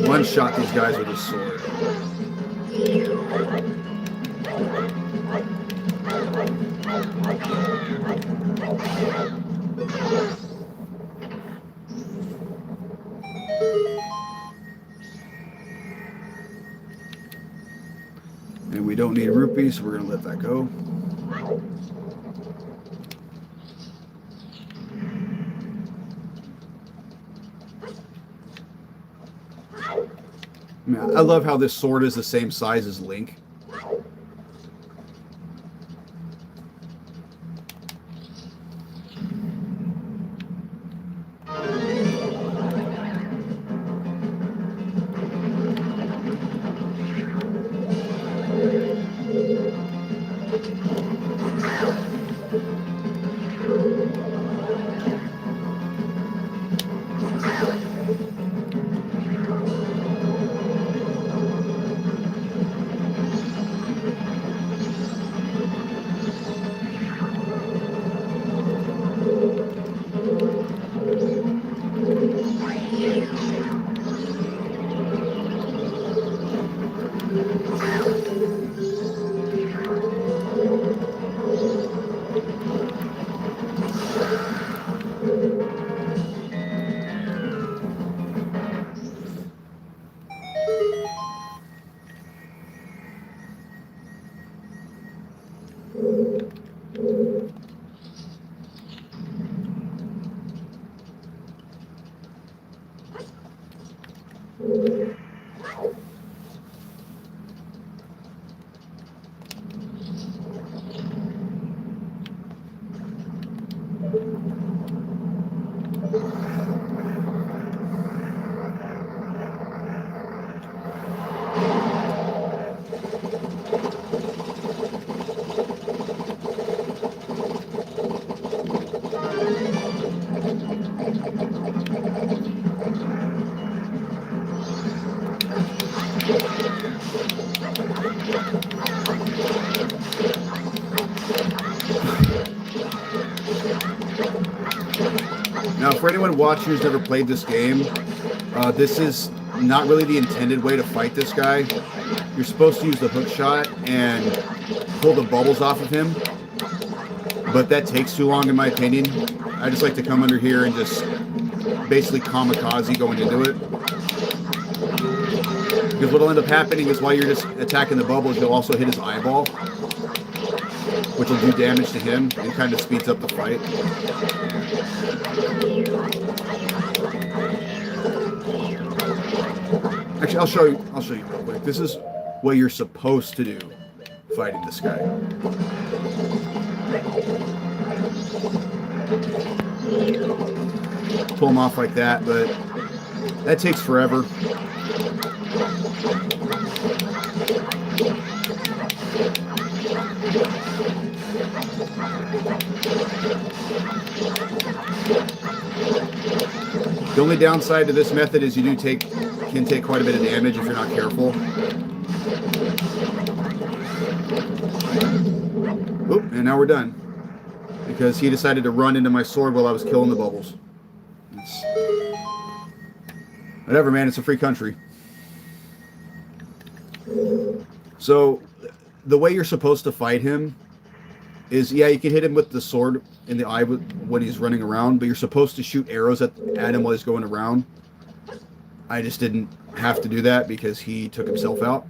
one-shot these guys with his sword. And we don't need rupees, so we're going to let that go. I love how this sword is the same size as Link. Now, for anyone watching who's never played this game, this is not really the intended way to fight this guy. You're supposed to use the hook shot and pull the bubbles off of him, but that takes too long in my opinion. I just like to come under here and just basically kamikaze going into it. Because what will end up happening is while you're just attacking the bubbles, you'll also hit his eyeball, which will do damage to him and kind of speeds up the fight. Actually, I'll show you real quick. This is what you're supposed to do fighting this guy. Pull him off like that, but that takes forever. The only downside to this method is you can take quite a bit of damage if you're not careful. Oop, and now we're done. Because he decided to run into my sword while I was killing the bubbles. Whatever, man, it's a free country. So, the way you're supposed to fight him is, yeah, you can hit him with the sword in the eye when he's running around, but you're supposed to shoot arrows at him while he's going around. I just didn't have to do that because he took himself out.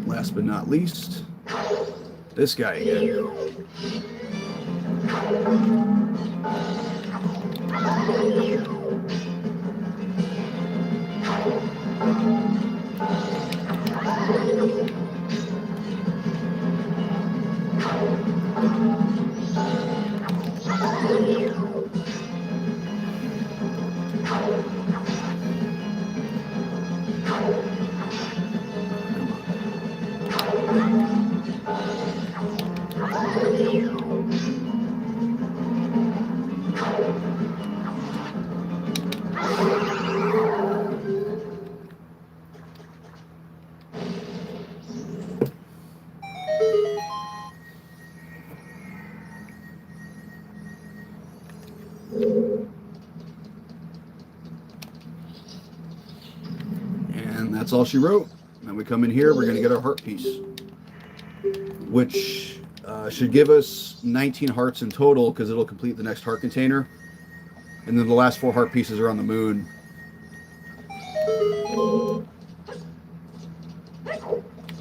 Last but not least, this guy again. And that's all she wrote. Then we come in here, we're going to get our heart piece, which should give us 19 hearts in total because it'll complete the next heart container. And then the last 4 heart pieces are on the moon.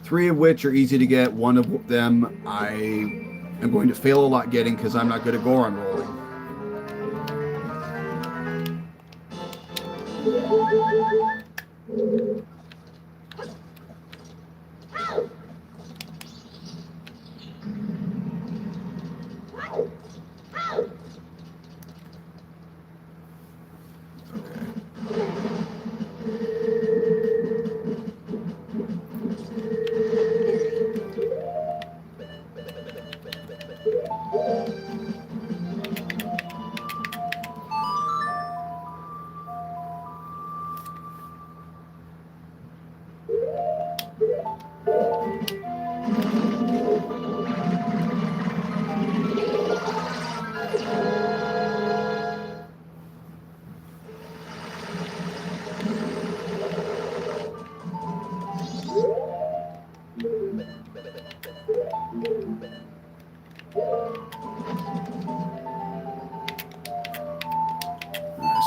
Three of which are easy to get. One of them I am going to fail a lot getting because I'm not good at Goron rolling.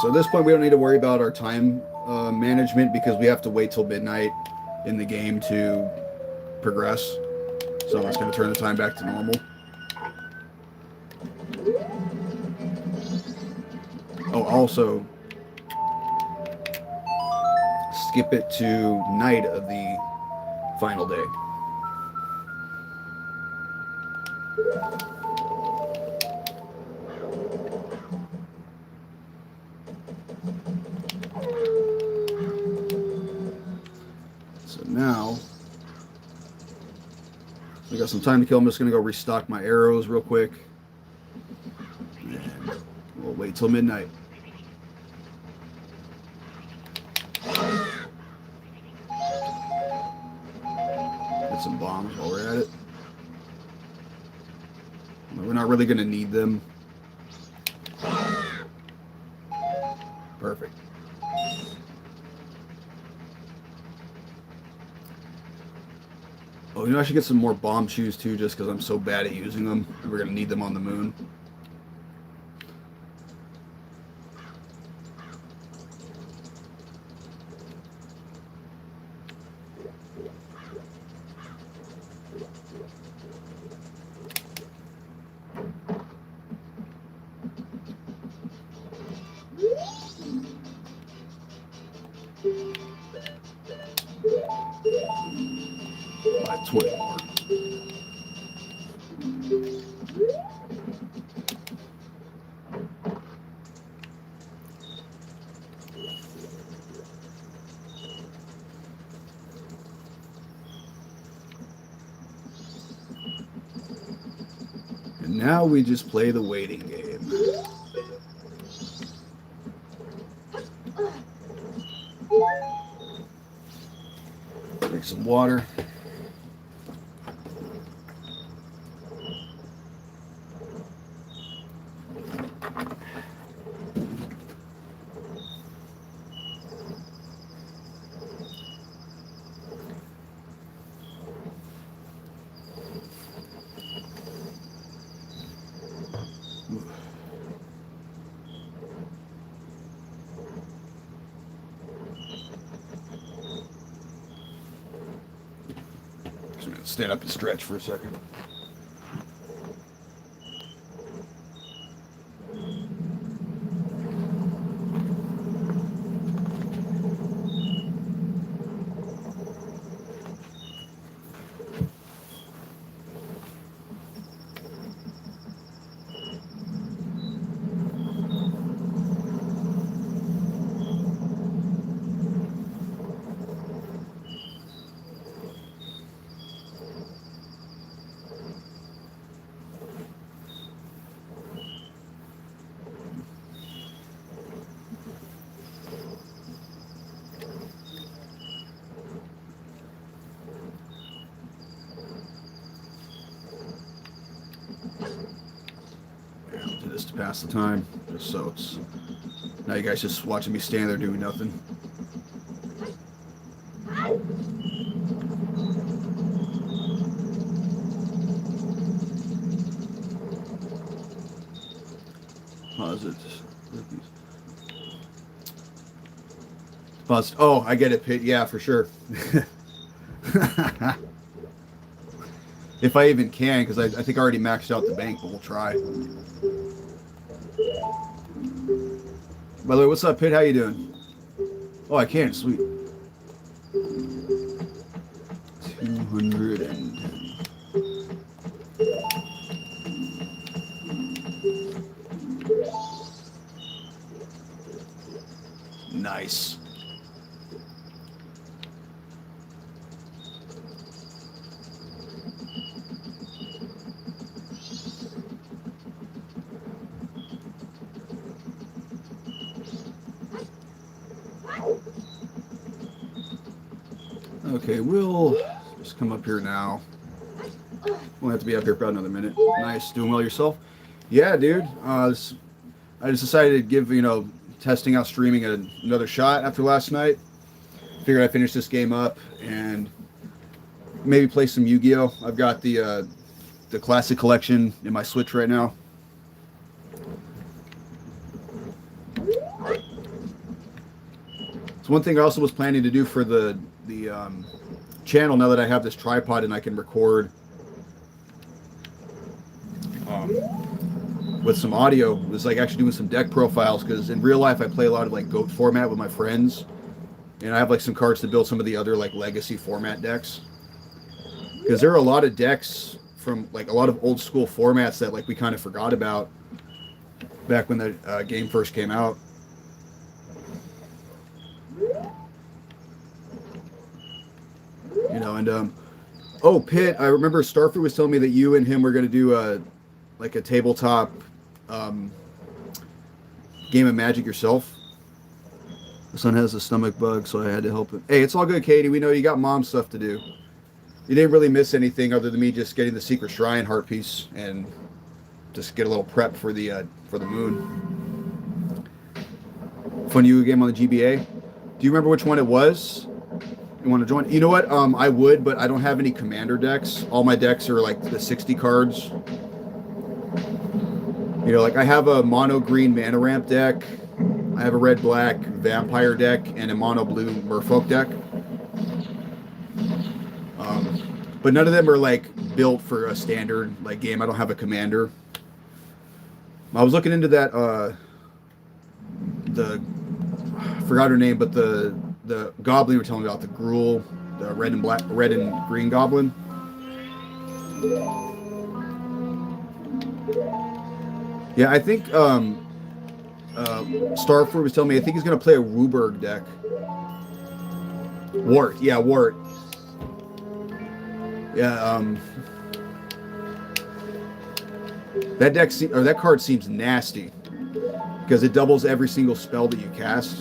So at this point, we don't need to worry about our time management because we have to wait till midnight in the game to progress. So I'm just going to turn the time back to normal. Oh, also, skip it to night of the final day. So now, we got some time to kill. I'm just going to go restock my arrows real quick. And we'll wait till midnight. Get some bombs while we're at it. really going to need them. Perfect. Oh, you know, I should get some more bomb shoes too, just because I'm so bad at using them. And we're going to need them on the moon. About 20 more. And now we just play the waiting game. Drink some water. Just gonna stand up and stretch for a second. Do this to pass the time, just so it's now you guys just watching me stand there doing nothing. Pause it. Pause. Oh, I get it, Pit. Yeah, for sure. If I even can, because I think I already maxed out the bank, but we'll try. By the way, what's up, Pit? How you doing? Oh, I can. Sweet. 210. Nice. Okay, we'll just come up here now. We'll have to be up here for about another minute. Nice. Doing well yourself? Yeah, dude. I just decided to give, testing out streaming another shot after last night. Figured I'd finish this game up and maybe play some Yu-Gi-Oh! I've got the classic collection in my Switch right now. So one thing I also was planning to do for the channel, now that I have this tripod and I can record with some audio, was like actually doing some deck profiles, because in real life I play a lot of like GOAT format with my friends, and I have like some cards to build some of the other like legacy format decks, because there are a lot of decks from like a lot of old school formats that like we kind of forgot about back when the game first came out. And oh, Pitt, I remember Starfruit was telling me that you and him were going to do a tabletop game of Magic yourself. The son has a stomach bug, so I had to help him. Hey, it's all good, Katie. We know you got mom stuff to do. You didn't really miss anything other than me just getting the Secret Shrine heart piece and just get a little prep for the moon. Fun Yu-Gi-Oh game on the GBA. Do you remember which one it was? You want to join? You know what? I would, but I don't have any commander decks. All my decks are like the 60 cards. You know, like I have a mono green mana ramp deck. I have a red black vampire deck and a mono blue merfolk deck. But none of them are like built for a standard like game. I don't have a commander. I was looking into that. I forgot her name, but the goblin you were telling me about, the Gruul, the red and green goblin. Yeah, I think Starford was telling me I think he's gonna play a Ruberg deck. Wart, yeah, Wart. Yeah, that card seems nasty because it doubles every single spell that you cast.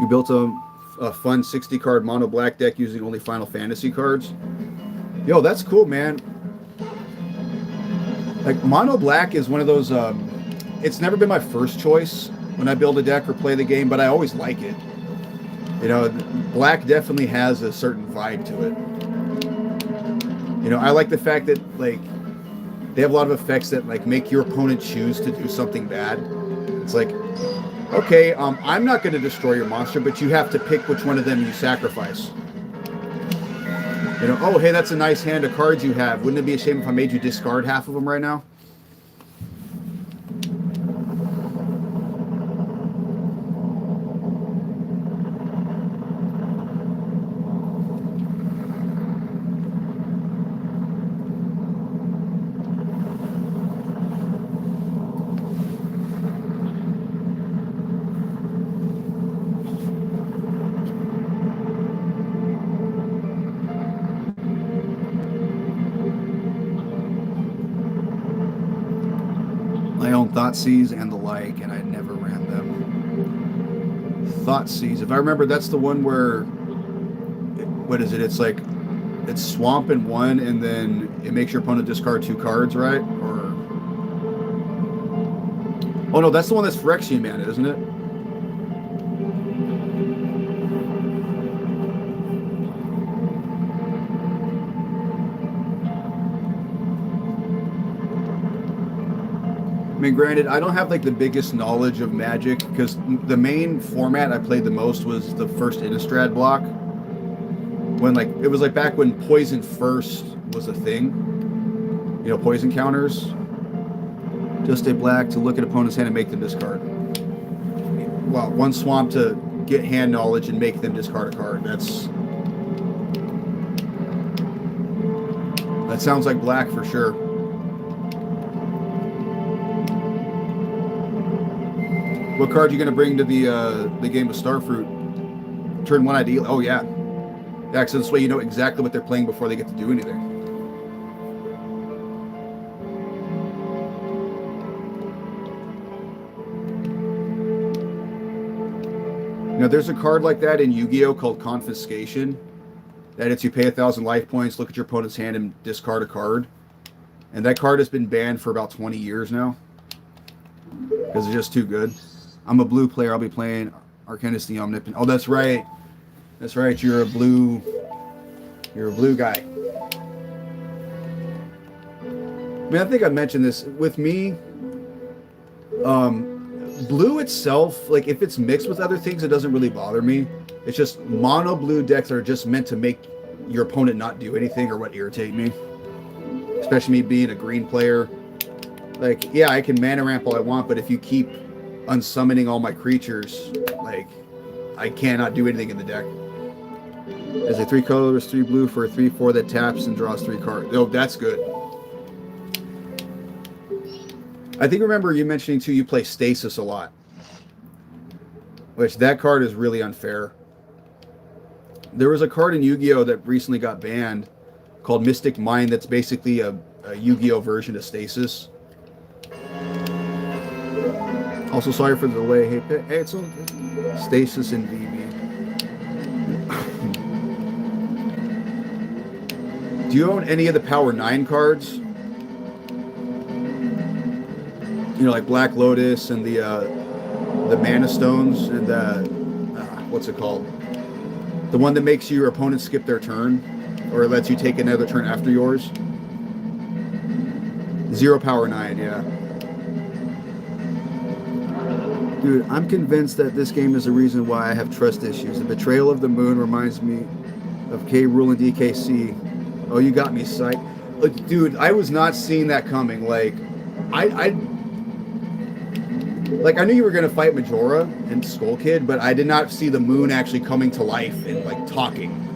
You built a fun 60 card mono black deck using only Final Fantasy cards. Yo, that's cool, man. Like mono black is one of those. It's never been my first choice when I build a deck or play the game, but I always like it. You know, black definitely has a certain vibe to it. You know, I like the fact that like they have a lot of effects that like make your opponent choose to do something bad. It's like, okay, I'm not going to destroy your monster, but you have to pick which one of them you sacrifice. You know, oh, hey, that's a nice hand of cards you have. Wouldn't it be a shame if I made you discard half of them right now? I own Thoughtseize and the like, and I never ran them. Thoughtseize, if I remember, that's the one where, what is it? It's like, it's swamp in one, and then it makes your opponent discard 2 cards, right? Or, oh no, that's the one that's Phyrexian mana, isn't it? I mean, granted, I don't have like the biggest knowledge of Magic because the main format I played the most was the first Innistrad block. When like it was like back when Poison first was a thing. You know, poison counters. Just a black to look at opponent's hand and make them discard. Well, 1 swamp to get hand knowledge and make them discard a card. That sounds like black for sure. What card are you going to bring to the game of Starfruit? Turn 1 ideal. Oh, yeah. Yeah, so this way you know exactly what they're playing before they get to do anything. Now, there's a card like that in Yu-Gi-Oh! Called Confiscation. That it's you pay 1,000 life points, look at your opponent's hand, and discard a card. And that card has been banned for about 20 years now. Because it's just too good. I'm a blue player. I'll be playing Arcanist the Omnipotent. Oh, that's right. That's right. You're a blue guy. I mean, I think I mentioned this. With me, blue itself, like if it's mixed with other things, it doesn't really bother me. It's just mono blue decks are just meant to make your opponent not do anything or what irritate me. Especially me being a green player. Like, yeah, I can mana ramp all I want, but if you keep unsummoning all my creatures, like, I cannot do anything in the deck. There's a 3 colors, 3 blue for a 3/4 that taps and draws 3 cards. Oh, that's good. I think remember you mentioning too you play Stasis a lot. Which that card is really unfair. There was a card in Yu-Gi-Oh! That recently got banned called Mystic Mind that's basically a Yu-Gi-Oh version of Stasis. Also, sorry for the delay. Hey, it's on Stasis and VV. Do you own any of the Power 9 cards? You know, like Black Lotus and the Mana Stones and what's it called? The one that makes your opponent skip their turn, or lets you take another turn after yours. 0 Power 9, yeah. Dude, I'm convinced that this game is the reason why I have trust issues. The Betrayal of the Moon reminds me of K. Rool and DKC. Oh, you got me psyched. Dude, I was not seeing that coming. Like, I knew you were gonna fight Majora and Skull Kid, but I did not see the moon actually coming to life and like talking.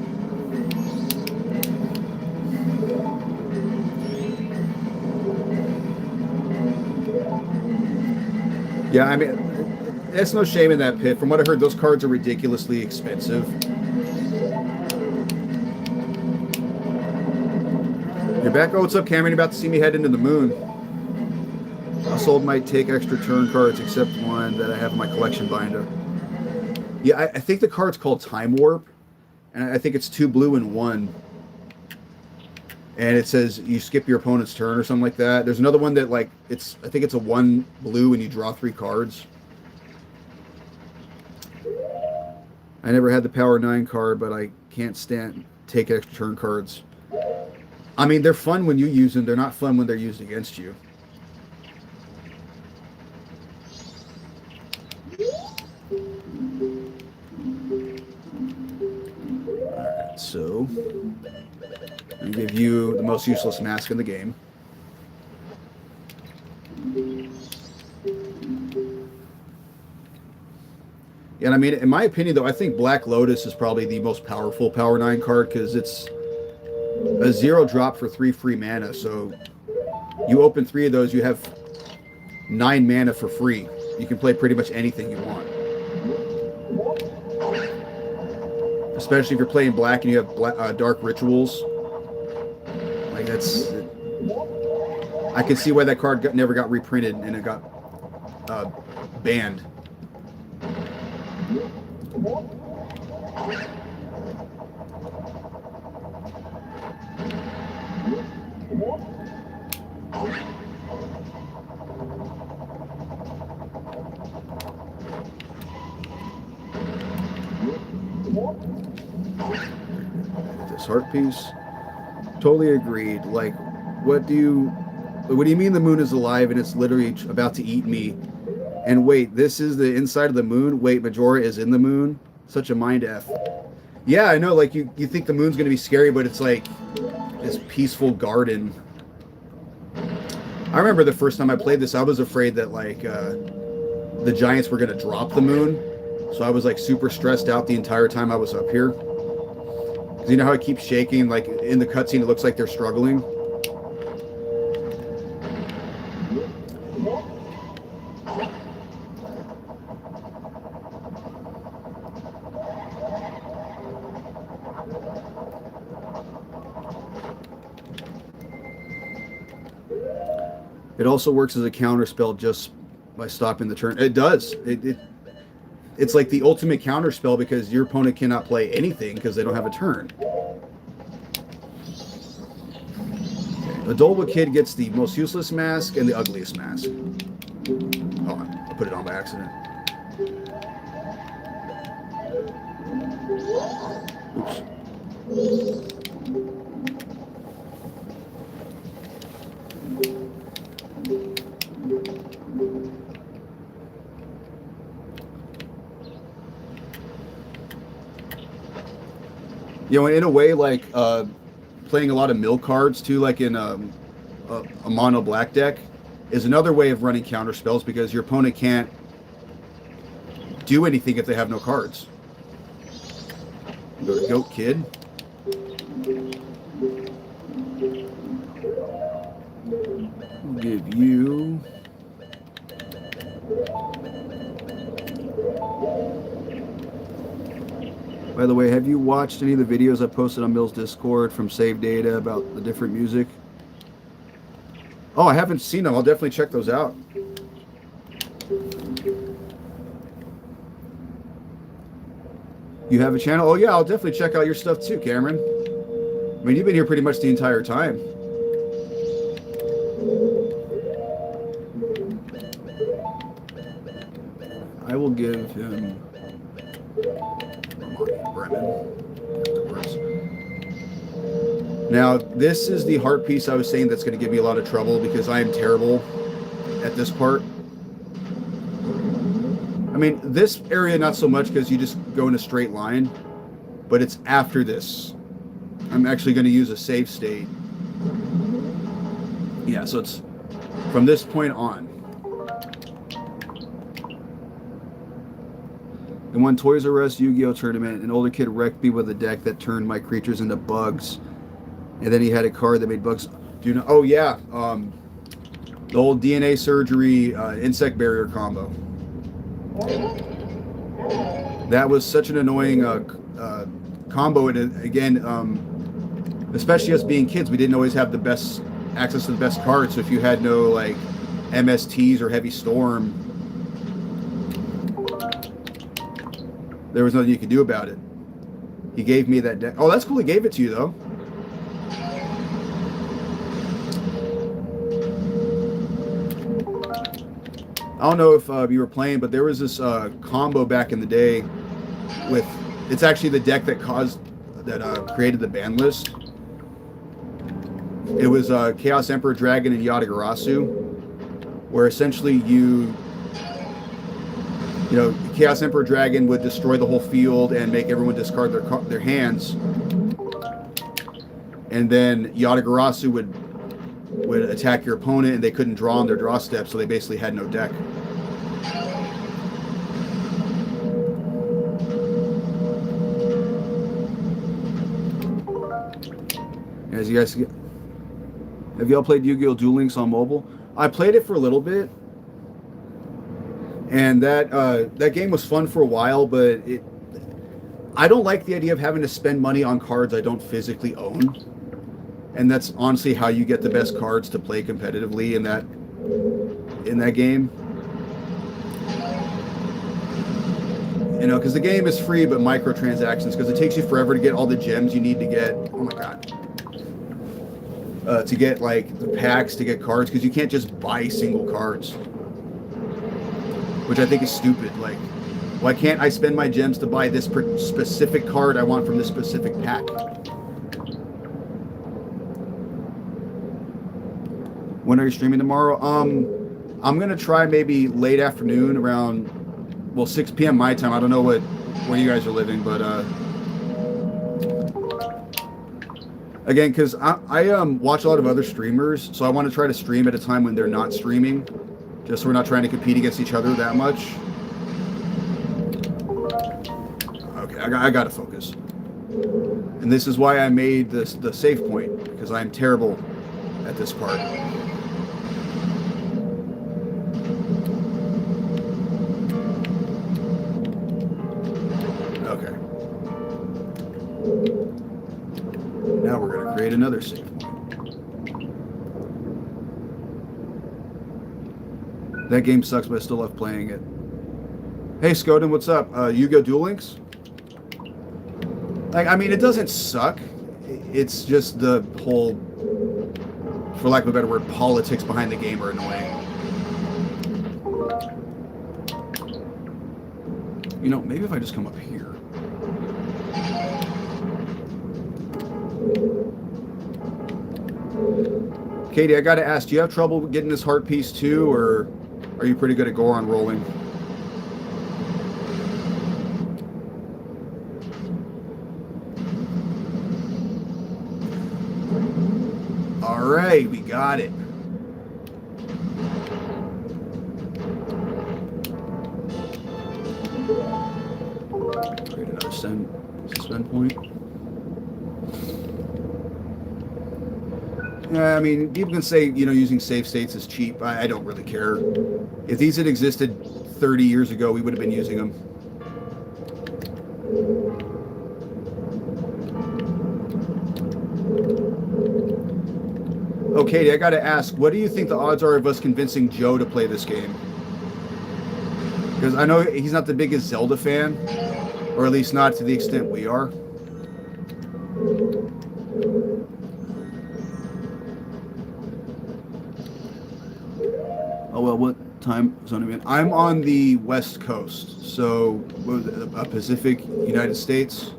Yeah, I mean, there's no shame in that, Pit. From what I heard, those cards are ridiculously expensive. You're back. Oh, what's up, Cameron? You're about to see me head into the moon. Sold might take extra turn cards except one that I have in my collection binder. Yeah, I think the card's called Time Warp, and I think it's 2 blue and 1. And it says you skip your opponent's turn or something like that. There's another one that I think it's a 1 blue and you draw 3 cards. I never had the Power 9 card, but I can't stand take extra turn cards. I mean, they're fun when you use them. They're not fun when they're used against you. Alright, so I'm going to give you the most useless mask in the game. And I mean, in my opinion, though, I think Black Lotus is probably the most powerful Power 9 card because it's a 0 drop for 3 free mana. So you open 3 of those, you have 9 mana for free. You can play pretty much anything you want. Especially if you're playing black and you have dark rituals. Like that's... I can see why that card never got reprinted and it got banned. This heart piece. Totally agreed. Like, what do you mean the moon is alive and it's literally about to eat me? And wait, this is the inside of the moon? Wait, Majora is in the moon? Such a mind F. Yeah, I know, like, you think the moon's gonna be scary, but it's like this peaceful garden. I remember the first time I played this, I was afraid that, like, the giants were gonna drop the moon. So I was, like, super stressed out the entire time I was up here. Because you know how it keeps shaking? Like, in the cutscene, it looks like they're struggling. It also works as a counter spell just by stopping the turn. It does. It's like the ultimate counter spell because your opponent cannot play anything because they don't have a turn. The Dolba Kid gets the most useless mask and the ugliest mask. Hold on, I put it on by accident. Oops. You know, in a way, like playing a lot of mill cards too, like in a mono black deck, is another way of running counter spells because your opponent can't do anything if they have no cards. Go to Goat Kid. I'll give you... By the way, have you watched any of the videos I posted on Mill's Discord from Save Data about the different music? Oh, I haven't seen them. I'll definitely check those out. You have a channel? Oh, yeah, I'll definitely check out your stuff too, Cameron. I mean, you've been here pretty much the entire time. I will give him Bremen. Now, this is the heart piece I was saying that's going to give me a lot of trouble because I am terrible at this part. I mean, this area not so much because you just go in a straight line, but it's after this. I'm actually going to use a save state. Yeah, so it's from this point on. In one Toys R Us Yu-Gi-Oh tournament, an older kid wrecked me with a deck that turned my creatures into bugs. And then he had a card that made bugs. Do you know? Oh, yeah. The old DNA surgery insect barrier combo. That was such an annoying combo. And again, especially us being kids, we didn't always have the best access to the best cards. So if you had no like MSTs or Heavy Storm, there was nothing you could do about it. He gave me that deck. Oh, that's cool. He gave it to you though. I don't know if you were playing, but there was this combo back in the day with, it's actually the deck that created the ban list. It was Chaos Emperor Dragon and Yatagarasu, where essentially you know, Chaos Emperor Dragon would destroy the whole field and make everyone discard their hands, and then Yatagarasu would attack your opponent and they couldn't draw on their draw step, so they basically had no deck. As you guys, have y'all played Yu-Gi-Oh! Duel Links on mobile? I played it for a little bit, and that game was fun for a while, but I don't like the idea of having to spend money on cards I don't physically own. And that's honestly how you get the best cards to play competitively in that game. You know, because the game is free, but microtransactions, because it takes you forever to get all the gems you need to get. Oh my god. To get like the packs, to get cards, because you can't just buy single cards, which I think is stupid. Like, why can't I spend my gems to buy this specific card I want from this specific pack? When are you streaming tomorrow? I'm gonna try maybe late afternoon around, well, 6 p.m. my time. I don't know where you guys are living, but again, because I watch a lot of other streamers, so I want to try to stream at a time when they're not streaming, just so we're not trying to compete against each other that much. Okay, I gotta focus, and this is why I made the save point, because I'm terrible at this part. Okay. Now we're going to create another save point. That game sucks, but I still love playing it. Hey, Skoden, what's up? Yu-Gi-Oh! Duel Links? Like, I mean, it doesn't suck. It's just the whole, for lack of a better word, politics behind the game are annoying. You know, maybe if I just come up here. Katie, I gotta ask, do you have trouble getting this heart piece too, or are you pretty good at Goron rolling? All right, we got it. Create another suspend point. Yeah, I mean, people can say, you know, using save states is cheap. I don't really care. If these had existed 30 years ago, we would have been using them. Oh, Katie, I gotta ask, what do you think the odds are of us convincing Joe to play this game? Because I know he's not the biggest Zelda fan, or at least not to the extent we are. Oh well, what time zone am I in? I'm on the West Coast, so Pacific United States.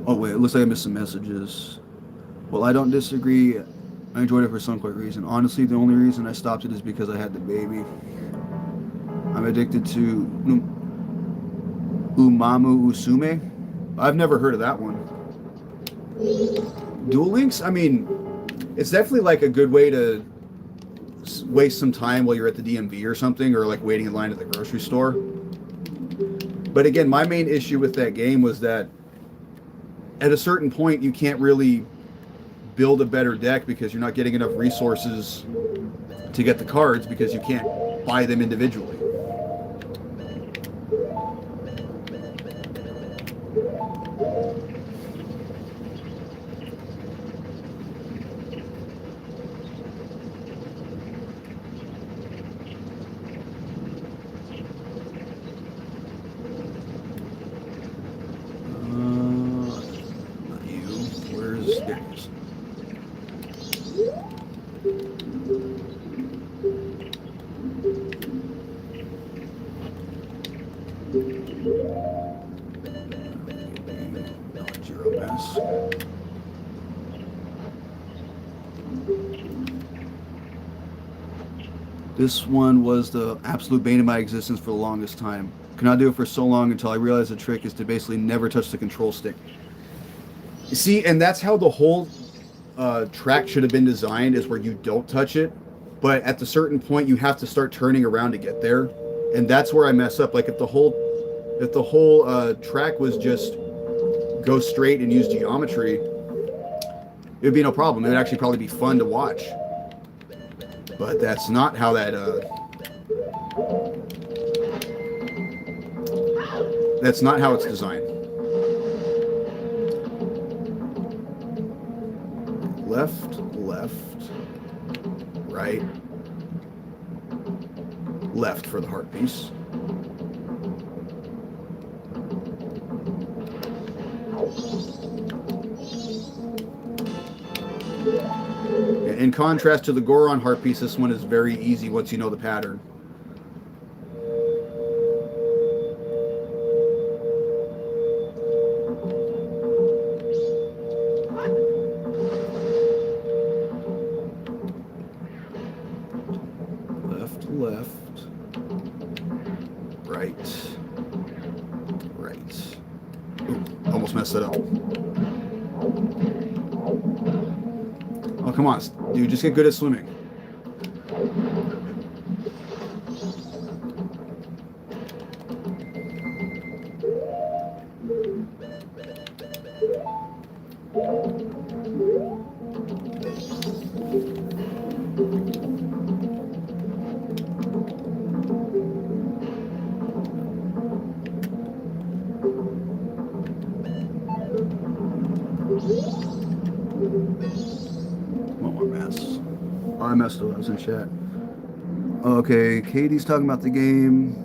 Oh wait, it looks like I missed some messages. Well, I don't disagree. I enjoyed it for some quick reason. Honestly, the only reason I stopped it is because I had the baby. I'm addicted to Umamu Usume. I've never heard of that one. Duel Links? I mean, it's definitely like a good way to waste some time while you're at the DMV or something, or like waiting in line at the grocery store. But again, my main issue with that game was that at a certain point, you can't really build a better deck because you're not getting enough resources to get the cards because you can't buy them individually. Not you. Where's there it is. Majora pass. This one was the absolute bane of my existence for the longest time. Could not do it for so long until I realized the trick is to basically never touch the control stick. See, and that's how the whole track should have been designed, is where you don't touch it, but at the certain point you have to start turning around to get there, and that's where I mess up. Like if the whole track was just go straight and use geometry, it would be no problem. It would actually probably be fun to watch. But that's not how that's not how it's designed. Left, left, right, left for the heart piece. In contrast to the Goron heart piece, this one is very easy once you know the pattern. Left, left, right, right. Ooh, almost messed it up. Oh, come on, dude, just get good at swimming. One more mess. Oh, I messed up. I was in chat. Okay, Katie's talking about the game.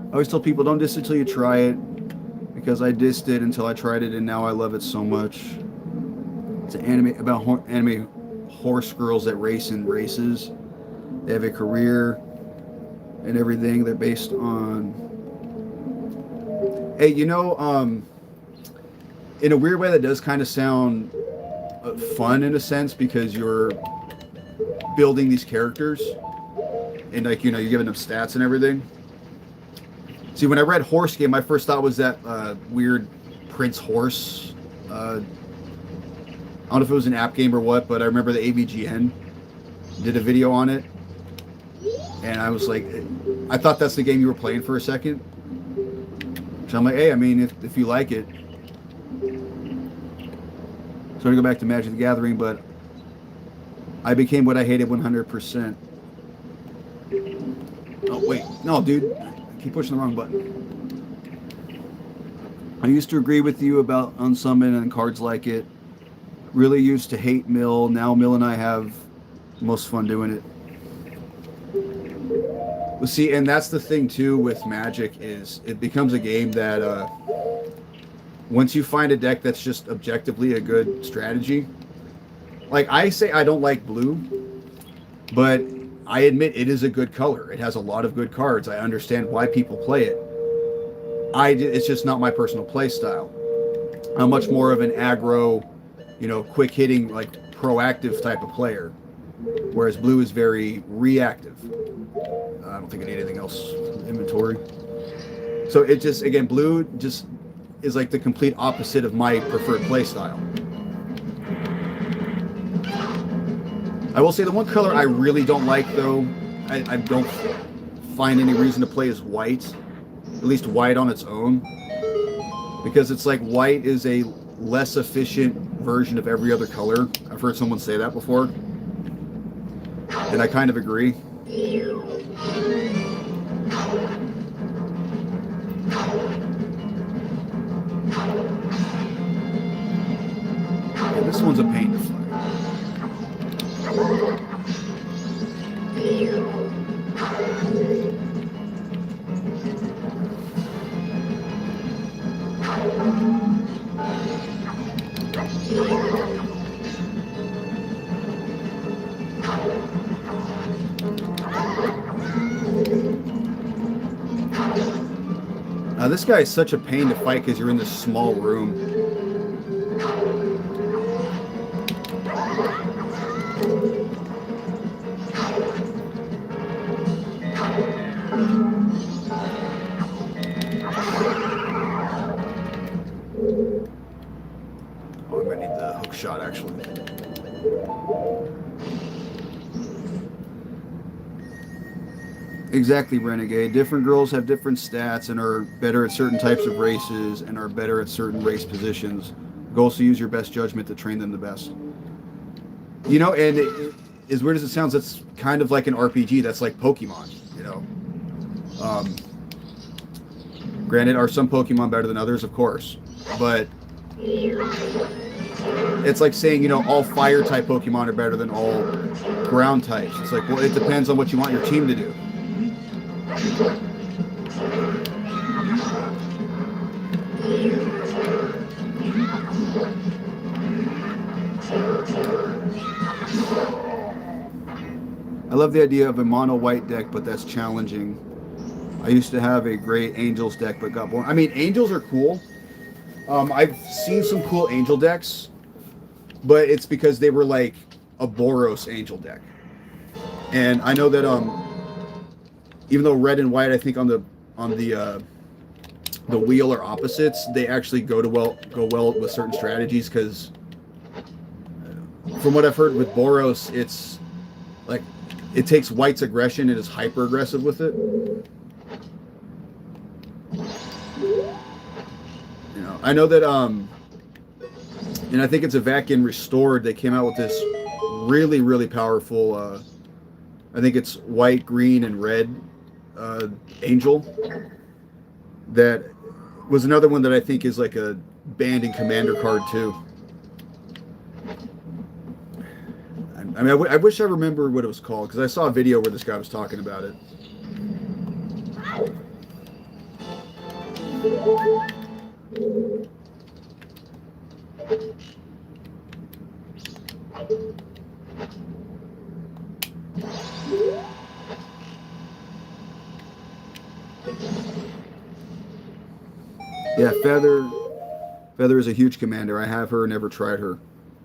I always tell people don't diss it till you try it, because I dissed it until I tried it, and now I love it so much. It's an anime about anime horse girls that race in races. They have a career and everything. They're based on. Hey, you know, in a weird way, that does kind of sound fun in a sense, because you're building these characters and, like, you know, you're giving them stats and everything. See, when I read Horse Game, my first thought was that weird Prince Horse. I don't know if it was an app game or what, but I remember the AVGN did a video on it, and I was like, I thought that's the game you were playing for a second. So I'm like, hey, I mean, if you like it. So to go back to Magic the Gathering, but I became what I hated 100%. Oh, wait. No, dude. I keep pushing the wrong button. I used to agree with you about Unsummon and cards like it. Really used to hate Mill. Now Mill and I have the most fun doing it. Well, see, and that's the thing too with Magic is it becomes a game that once you find a deck that's just objectively a good strategy. Like I say, I don't like blue, but I admit it is a good color. It has a lot of good cards. I understand why people play it. It's just not my personal play style. I'm much more of an aggro, quick hitting, like proactive type of player, whereas blue is very reactive. I don't think I need anything else in inventory. So it just, again, blue just is like the complete opposite of my preferred play style. I will say the one color I really don't like, though, I don't find any reason to play is white, at least white on its own, because it's like white is a less efficient version of every other color. I've heard someone say that before, and I kind of agree. Yeah, this one's a pain to fight. This guy is such a pain to fight because you're in this small room. Oh, I might need the hook shot, actually. Exactly, Renegade. Different girls have different stats and are better at certain types of races and are better at certain race positions. Go also use your best judgment to train them the best. And as weird as it sounds, that's kind of like an RPG. That's like Pokemon, Granted, are some Pokemon better than others? Of course. But it's like saying, all fire type Pokemon are better than all ground types. It's like, well, it depends on what you want your team to do. I love the idea of a mono white deck, but that's challenging. I used to have a great Angels deck, but got bored. I mean, Angels are cool. I've seen some cool Angel decks, but it's because they were like a Boros Angel deck. And I know that even though red and white, I think on the wheel are opposites, they actually go well with certain strategies because from what I've heard with Boros, it's like it takes white's aggression and is hyper aggressive with it. I know that and I think it's a Vacuum Restored. They came out with this really, really powerful. I think it's white, green, and red Angel. That was another one that I think is like a banned in Commander card too. I mean, I wish I remember what it was called because I saw a video where this guy was talking about it. Yeah, Feather is a huge commander. I have her, never tried her.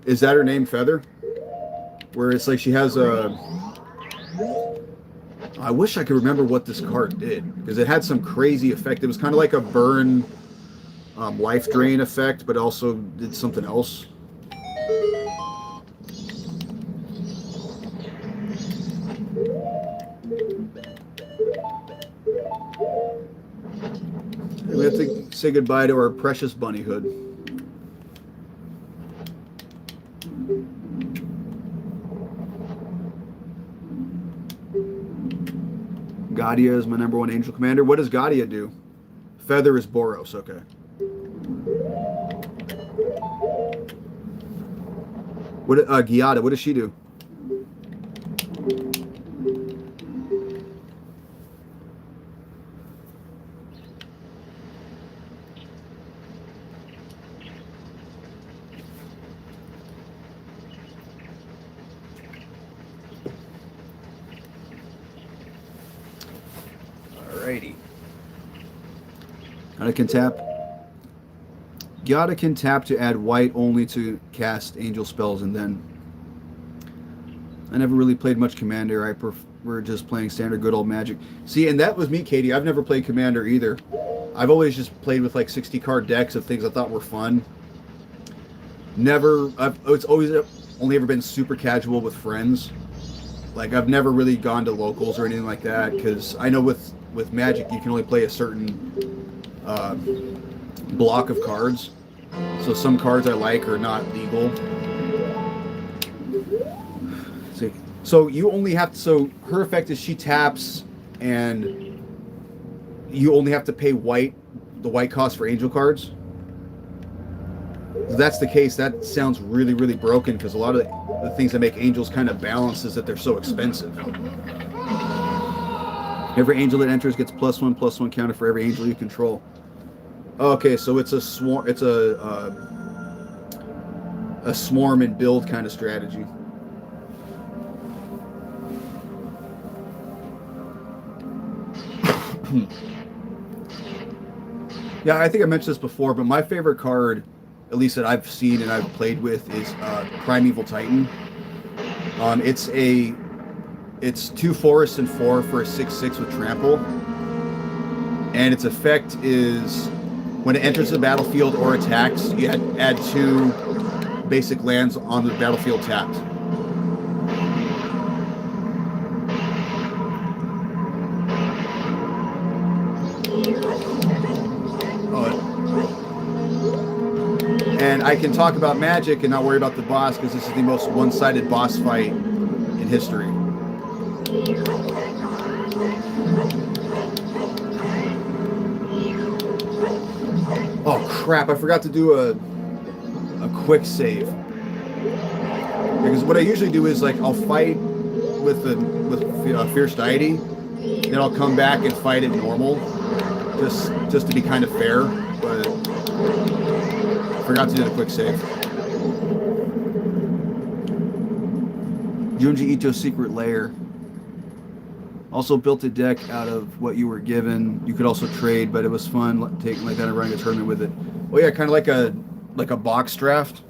Is that her name, Feather? Where it's like she has a... I wish I could remember what this card did, because it had some crazy effect. It was kind of like a burn life drain effect, but also did something else. We have to say goodbye to our precious bunny hood. Gadia is my #1 Angel Commander. What does Gadia do? Feather is Boros. Okay. What Giada? What does she do? Alrighty. Giada can tap. Giada can tap to add white only to cast angel spells, and then I never really played much Commander. I prefer just playing standard good old Magic. See, and that was me, Katie. I've never played Commander either. I've always just played with like 60 card decks of things I thought were fun. It's always only ever been super casual with friends. Like I've never really gone to locals or anything like that, because I know with Magic you can only play a certain block of cards. So some cards I like are not legal. See, so you only have to. So her effect is she taps, and you only have to pay the white cost for angel cards. If that's the case, that sounds really, really broken, because a lot of the things that make angels kind of balance is that they're so expensive. Every angel that enters gets +1/+1 counter for every angel you control. Okay, so it's a swarm. It's a swarm and build kind of strategy. Yeah, I think I mentioned this before, but my favorite card, at least that I've seen and I've played with, is Primeval Titan. It's 2 forests and 4 for a 6/6 with trample, and its effect is when it enters the battlefield or attacks, you add 2 basic lands on the battlefield tapped. And I can talk about Magic and not worry about the boss, because this is the most one-sided boss fight in history. Oh crap, I forgot to do a quick save. Because what I usually do is, like, I'll fight with Fierce Deity, then I'll come back and fight it normal, just to be kind of fair, but I forgot to do the quick save. Junji Ito's Secret Lair. Also built a deck out of what you were given. You could also trade, but it was fun taking like that and running a tournament with it. Oh yeah, kind of like a box draft.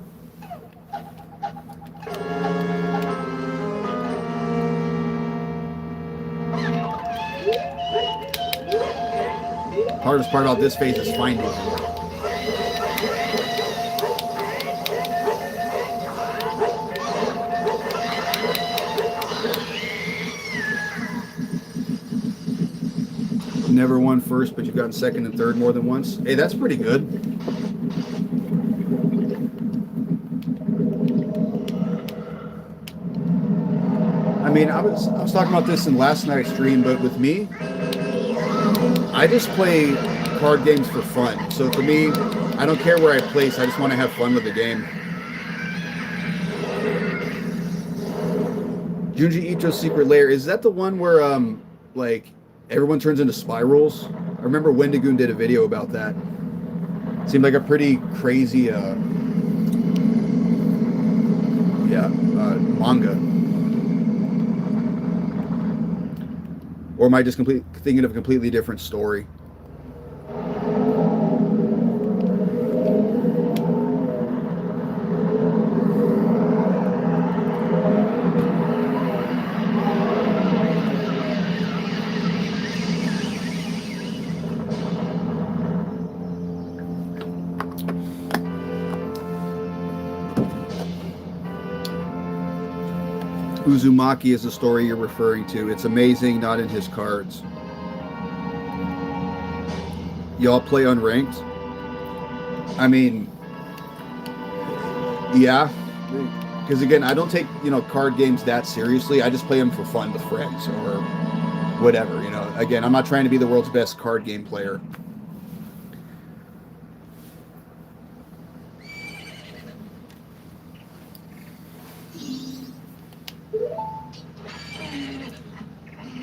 Hardest part about this phase is finding it. Never won first, but you've gotten second and third more than once. Hey, that's pretty good. I mean, I was talking about this in last night's stream, but with me, I just play card games for fun. So for me, I don't care where I place. I just want to have fun with the game. Junji Ito's Secret Lair, is that the one where like everyone turns into spirals? I remember Wendigoon did a video about that. Seemed like a pretty crazy manga. Or am I just thinking of a completely different story? Uzumaki is the story you're referring to. It's amazing, not in his cards. Y'all play unranked? I mean, yeah. Because again, I don't take, card games that seriously. I just play them for fun with friends. whatever, you know. Again, I'm not trying to be the world's best card game player.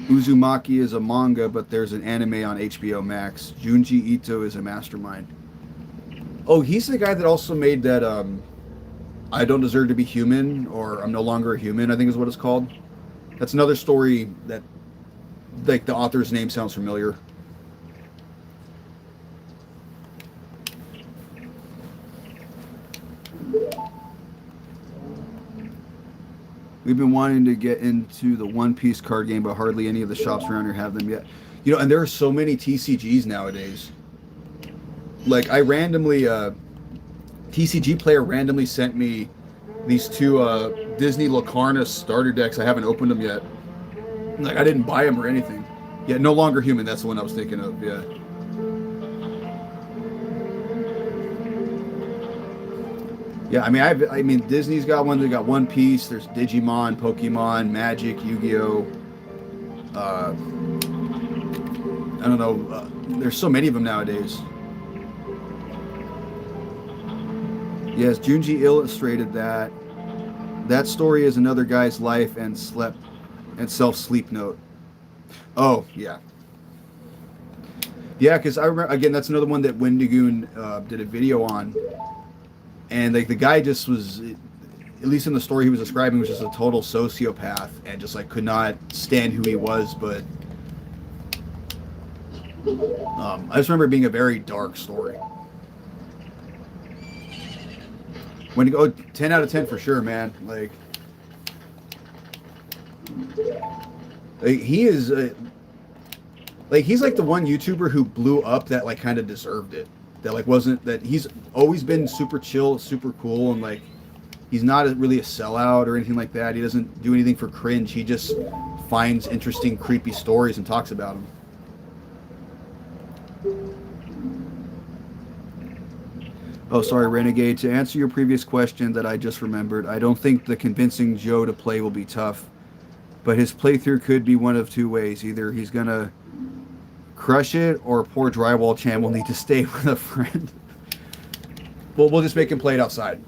Uzumaki is a manga, but there's an anime on HBO Max. Junji Ito is a mastermind. Oh, he's the guy that also made that I Don't Deserve to Be Human, or I'm No Longer a Human, I think is what it's called. That's another story that, like, the author's name sounds familiar. We've been wanting to get into the One Piece card game, but hardly any of the shops around here have them yet. You know, and there are so many TCGs nowadays. Like, I randomly, TCG Player randomly sent me these two Disney Locarno starter decks. I haven't opened them yet. Like, I didn't buy them or anything. Yeah, No Longer Human, that's the one I was thinking of, yeah. Yeah, I mean, Disney's got one. They got One Piece. There's Digimon, Pokemon, Magic, Yu-Gi-Oh. Uh, I don't know. There's so many of them nowadays. Yes, Junji illustrated that. That story is another guy's life and self-sleep note. Oh yeah, yeah. Because I remember again. That's another one that Wendigoon did a video on, and like the guy just was, at least in the story he was describing, was just a total sociopath and just like could not stand who he was. But I just remember it being a very dark story. Wendigo, 10 out of 10 for sure, man. Like he is, like he's like the one YouTuber who blew up that like kind of deserved it. That like wasn't that he's always been super chill, super cool, and like he's not really a sellout or anything like that. He doesn't do anything for cringe. He just finds interesting, creepy stories and talks about them. Oh, sorry, Renegade. To answer your previous question that I just remembered, I don't think the convincing Joe to play will be tough, but his playthrough could be one of two ways. Either he's going to crush it, or poor Drywall Chan will need to stay with a friend. Well, we'll just make him play it outside.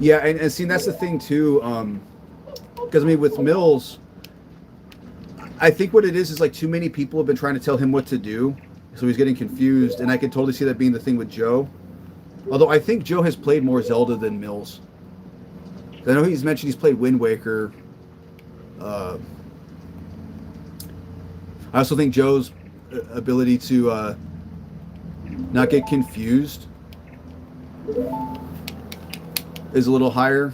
Yeah, and see, that's the thing, too, because, I mean, with Mills, I think what it is like too many people have been trying to tell him what to do. So he's getting confused, and I can totally see that being the thing with Joe. Although I think Joe has played more Zelda than Mills. I know he's mentioned he's played Wind Waker. I also think Joe's ability to not get confused is a little higher.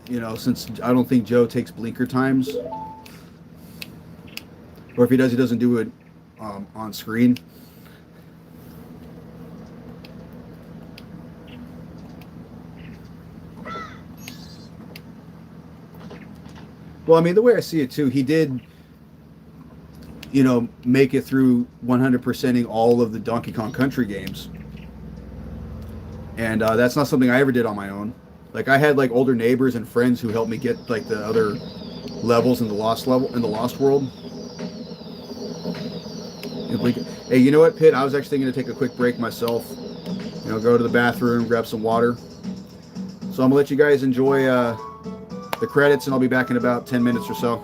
You know, since I don't think Joe takes blinker times. Or if he does, he doesn't do it on screen. Well, I mean, the way I see it too, he did, you know, make it through 100%ing all of the Donkey Kong Country games, and that's not something I ever did on my own. Like I had like older neighbors and friends who helped me get like the other levels in the Lost World. Hey, you know what, Pitt? I was actually going to take a quick break myself. You know, go to the bathroom, grab some water. So I'm gonna let you guys enjoy the credits, and I'll be back in about 10 minutes or so.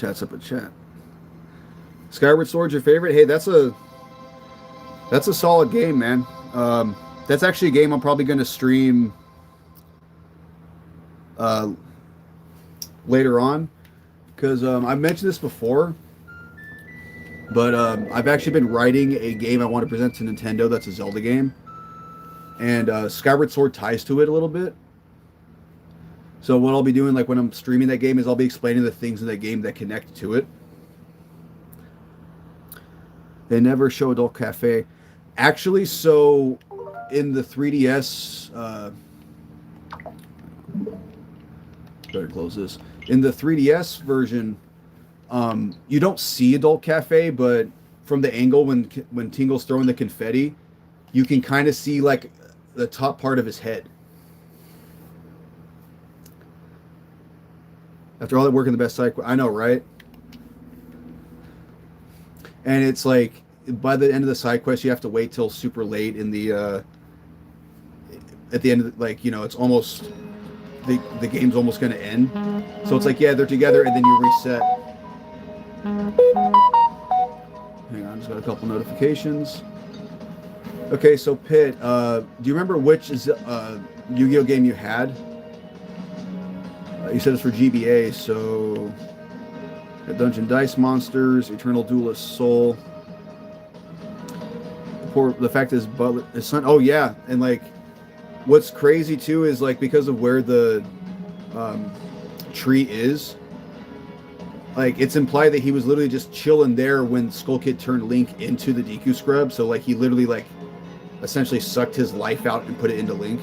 Chat's up a chat. Skyward Sword's your favorite? Hey, that's a solid game, man. That's actually a game I'm probably going to stream later on, because I've mentioned this before, but I've actually been writing a game I want to present to Nintendo that's a Zelda game, and Skyward Sword ties to it a little bit. So what I'll be doing, like when I'm streaming that game, is I'll be explaining the things in that game that connect to it. They never show Adult Cafe. Actually, so in the 3DS, better close this. In the 3DS version, you don't see Adult Cafe, but from the angle when Tingle's throwing the confetti, you can kind of see like the top part of his head. After all that work in the best side quest, I know, right? And it's like by the end of the side quest, you have to wait till super late in the at the end of the, like, you know, it's almost the game's almost going to end. So it's like, yeah, they're together, and then you reset. Hang on, just got a couple notifications. Okay, so Pitt, do you remember which is Yu-Gi-Oh game you had? You said it's for GBA, so Dungeon Dice Monsters, Eternal Duelist Soul. The fact is, Butler, his son. Oh yeah, and like, what's crazy too is like because of where the tree is, like it's implied that he was literally just chilling there when Skull Kid turned Link into the Deku Scrub. So like he literally like essentially sucked his life out and put it into Link.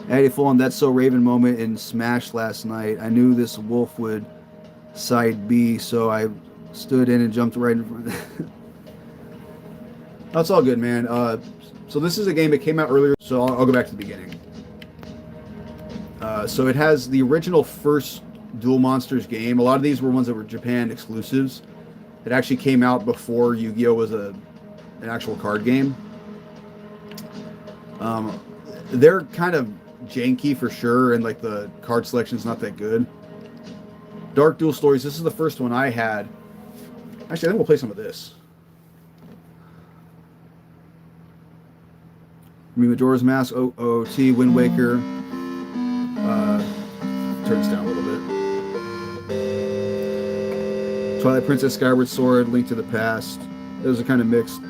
I had a full on That's So Raven moment in Smash last night. I knew this wolf would side B, so I stood in and jumped right in front. That's all good, man. So this is a game that came out earlier, so I'll go back to the beginning. So it has the original first Duel Monsters game. A lot of these were ones that were Japan exclusives. It actually came out before Yu-Gi-Oh was an actual card game. They're kind of janky for sure, and like the card selection's not that good. Dark Duel Stories, this is the first one I had. Actually, I think we'll play some of this. Majora's Mask, OOT, Wind Waker. Turns down a little bit. Twilight Princess, Skyward Sword, Link to the Past. Those are kind of mixed.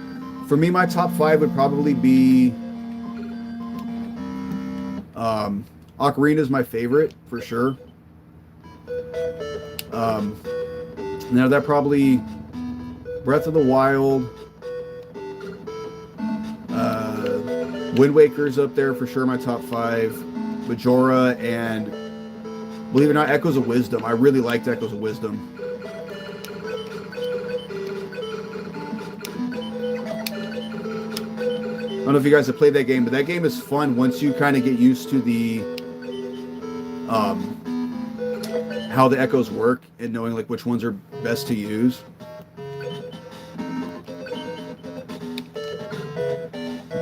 For me, my top 5 would probably be Ocarina is my favorite for sure. Now that probably Breath of the Wild, Wind Waker's up there for sure. My top 5, Majora, and believe it or not, Echoes of Wisdom. I really liked Echoes of Wisdom. I don't know if you guys have played that game, but that game is fun once you kind of get used to the how the echoes work and knowing like which ones are best to use.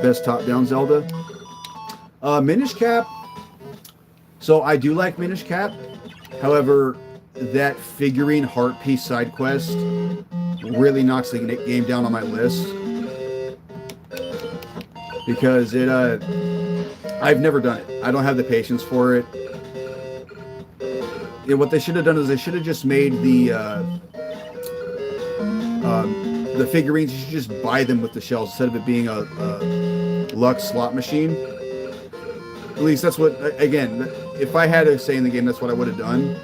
Best top-down Zelda. Minish Cap. So I do like Minish Cap. However, that figurine heart piece side quest really knocks the game down on my list. Because it, I've never done it. I don't have the patience for it. Yeah, what they should have done is they should have just made the figurines. You should just buy them with the shells instead of it being a Lux slot machine. At least that's what, again, if I had a say in the game, that's what I would have done.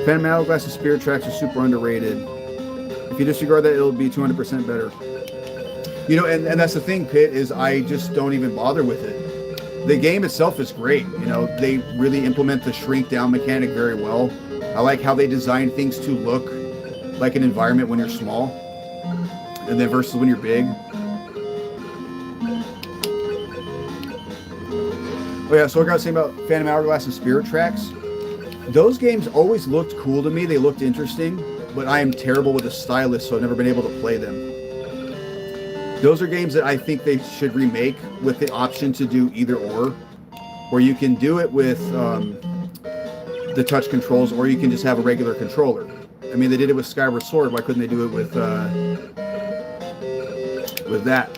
Phantom Hourglass and Spirit Tracks are super underrated. If you disregard that, it'll be 200% better. You know, and that's the thing, Pitt, is I just don't even bother with it. The game itself is great. You know, they really implement the shrink down mechanic very well. I like how they design things to look like an environment when you're small, and then versus when you're big. Oh yeah, so what I was saying about Phantom Hourglass and Spirit Tracks, those games always looked cool to me. They looked interesting, but I am terrible with a stylus, so I've never been able to play them. Those are games that I think they should remake with the option to do either or, where you can do it with the touch controls, or you can just have a regular controller. I mean, they did it with Skyward Sword. Why couldn't they do it with that?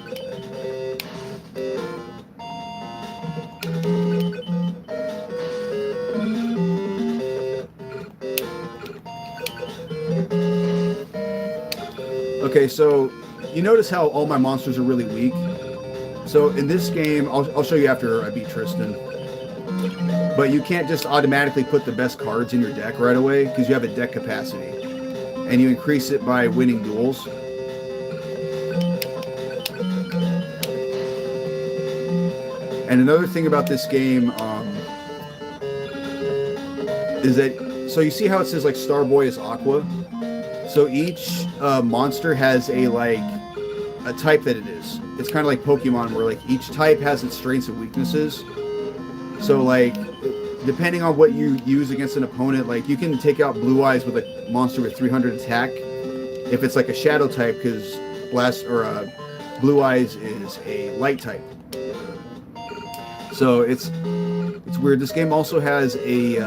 Okay, so you notice how all my monsters are really weak. So in this game, I'll show you after I beat Tristan. But you can't just automatically put the best cards in your deck right away because you have a deck capacity. And you increase it by winning duels. And another thing about this game is that, so you see how it says like Starboy is Aqua? So each monster has a type that it is. It's kind of like Pokemon where like each type has its strengths and weaknesses. So like depending on what you use against an opponent, like you can take out Blue Eyes with a monster with 300 attack if it's like a shadow type, because Blue Eyes is a light type. So it's weird. This game also has a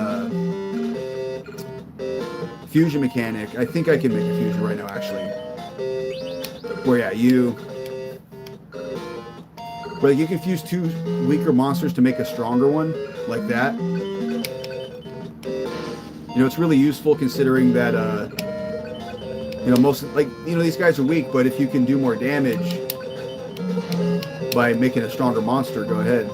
fusion mechanic. I think I can make a fusion right now, actually. Where you can fuse two weaker monsters to make a stronger one, like that. You know, it's really useful considering that these guys are weak, but if you can do more damage by making a stronger monster, go ahead.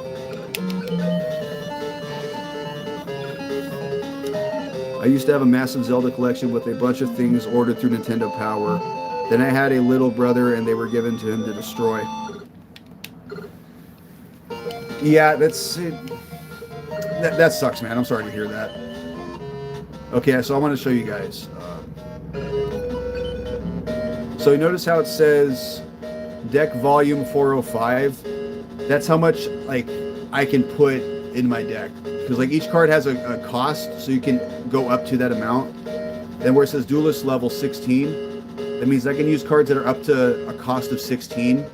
I used to have a massive Zelda collection with a bunch of things ordered through Nintendo Power. Then I had a little brother and they were given to him to destroy. Yeah, that sucks, man. I'm sorry to hear that. Okay, so I want to show you guys. So you notice how it says deck volume 405? That's how much I can put in my deck. Because each card has a cost, so you can go up to that amount. Then where it says duelist level 16, that means I can use cards that are up to a cost of 16.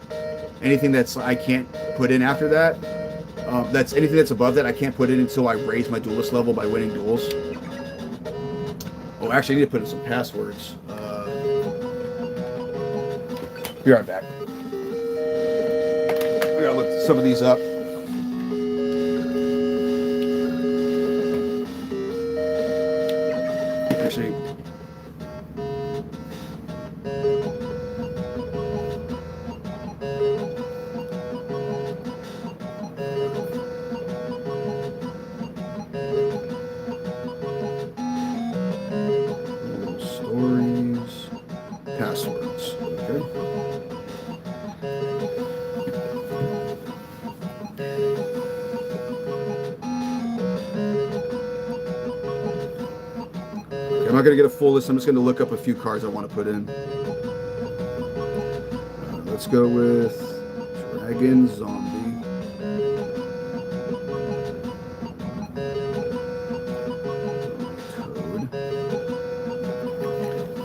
Anything that's I can't put in after that, that's anything that's above that I can't put in until I raise my duelist level by winning duels. Oh, actually I need to put in some passwords. Be right back. I gotta look some of these up. Actually, stories, passwords. Okay. I'm not going to get a full list. I'm just going to look up a few cards I want to put in. Let's go with Dragon Zombie. Toad.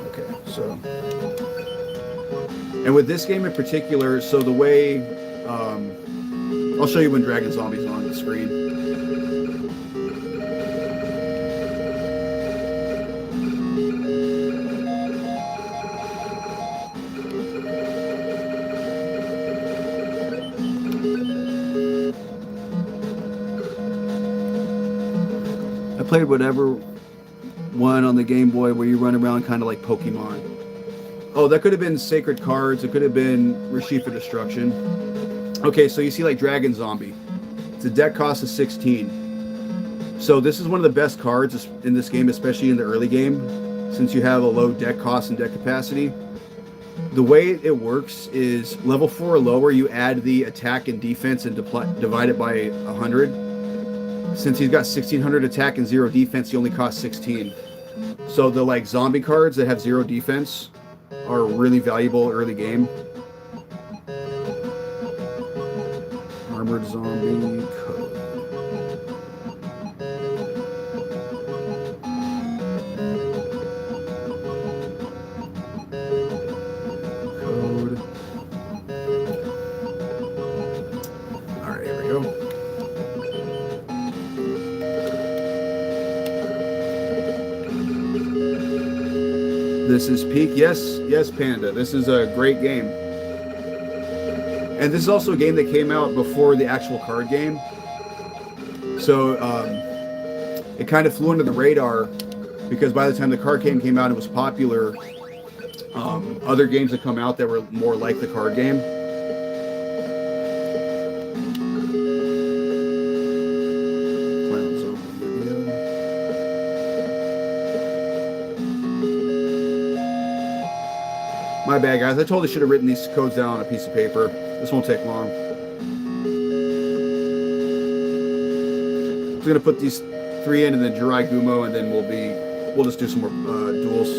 Okay, so. And with this game in particular, so the way. I'll show you when Dragon Zombie's on the screen. Played whatever one on the Game Boy where you run around kind of like Pokemon. Oh, that could have been Sacred Cards. It could have been Reshifa Destruction. Okay, so you see Dragon Zombie. It's a deck cost of 16. So this is one of the best cards in this game, especially in the early game, since you have a low deck cost and deck capacity. The way it works is level 4 or lower, you add the attack and defense and divide it by 100. Since he's got 1600 attack and 0 defense, he only costs 16. So the zombie cards that have 0 defense are really valuable early game. Armored Zombie Code. This is Peak. Yes, yes, Panda. This is a great game. And this is also a game that came out before the actual card game. So it kind of flew under the radar because by the time the card game came out and it was popular, other games had come out that were more like the card game. My bad, guys. I totally should have written these codes down on a piece of paper. This won't take long. I'm just gonna put these 3 in and then Jirai Gumo, and then we'll just do some more duels.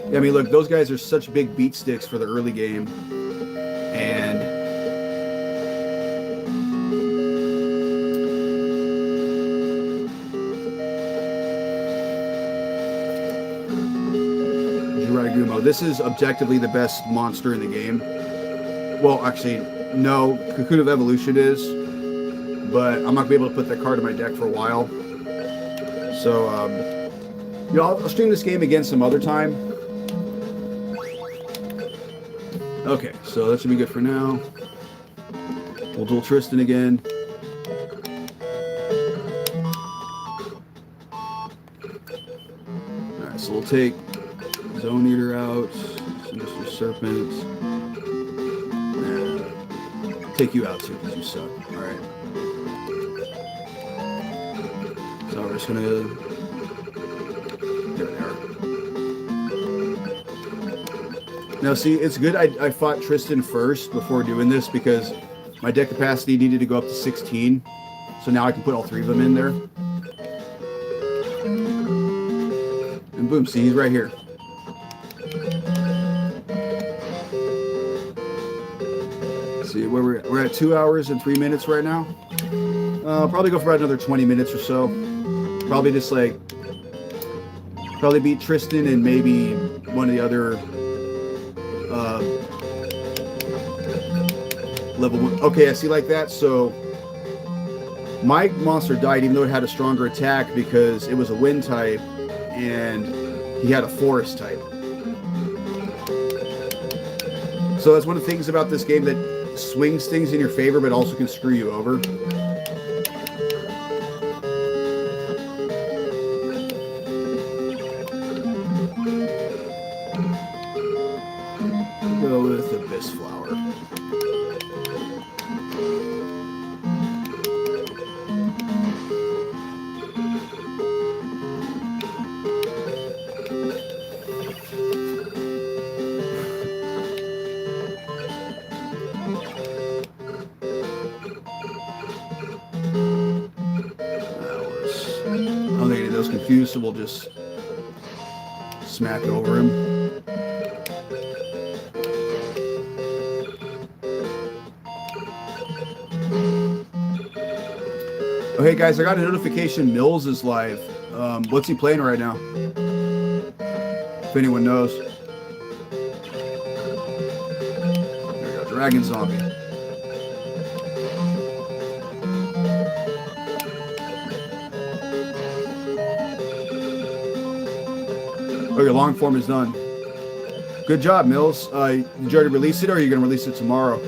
I mean, look, those guys are such big beat sticks for the early game, and Jirai Gumo. This is objectively the best monster in the game. Well, actually, no, Cocoon of Evolution is, but I'm not gonna be able to put that card in my deck for a while. So, you know, I'll stream this game again some other time. Okay, so that should be good for now. We'll duel Tristan again. Alright, so we'll take Zone Eater out, Sinister Serpent. And take you out too, because you suck. Alright. So we're just gonna... There they are. Now, see, it's good I fought Tristan first before doing this because my deck capacity needed to go up to 16. So now I can put all 3 of them in there. And boom, see, he's right here. See, where we're at 2 hours and 3 minutes right now. I'll probably go for about another 20 minutes or so. Probably just like, probably beat Tristan and maybe one of the other... level 1. Okay, I see like that. So my monster died even though it had a stronger attack because it was a wind type and he had a forest type. So that's one of the things about this game that swings things in your favor but also can screw you over. Go with Abyss Flower. Confused, so we'll just smack over him. Oh, hey guys, I got a notification Mills is live. What's he playing right now? If anyone knows. There we go, Dragon Zombie. Oh, your long form is done. Good job, Mills. Did you already release it, or are you going to release it tomorrow?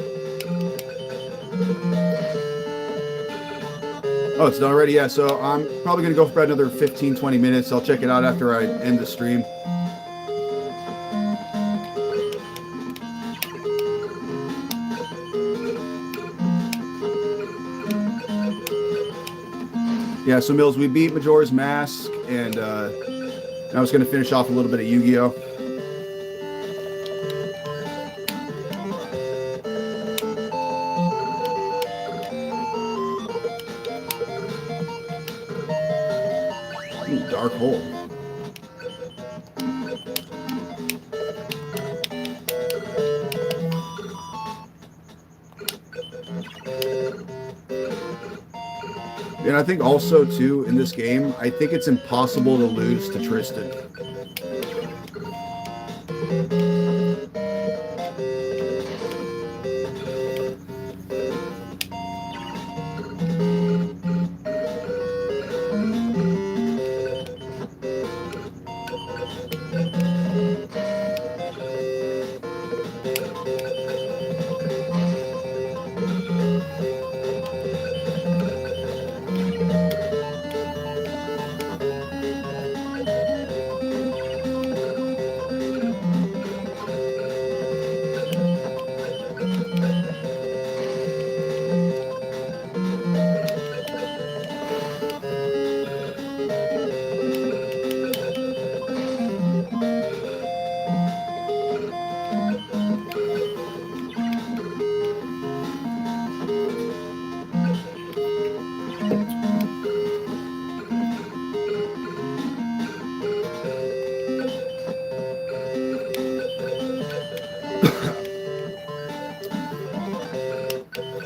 Oh, it's done already? Yeah, so I'm probably going to go for about another 15-20 minutes. I'll check it out after I end the stream. Yeah, so Mills, we beat Majora's Mask, and I was going to finish off a little bit of Yu-Gi-Oh! Ooh, Dark Hole. And I think also, too, in this game, I think it's impossible to lose to Tristan.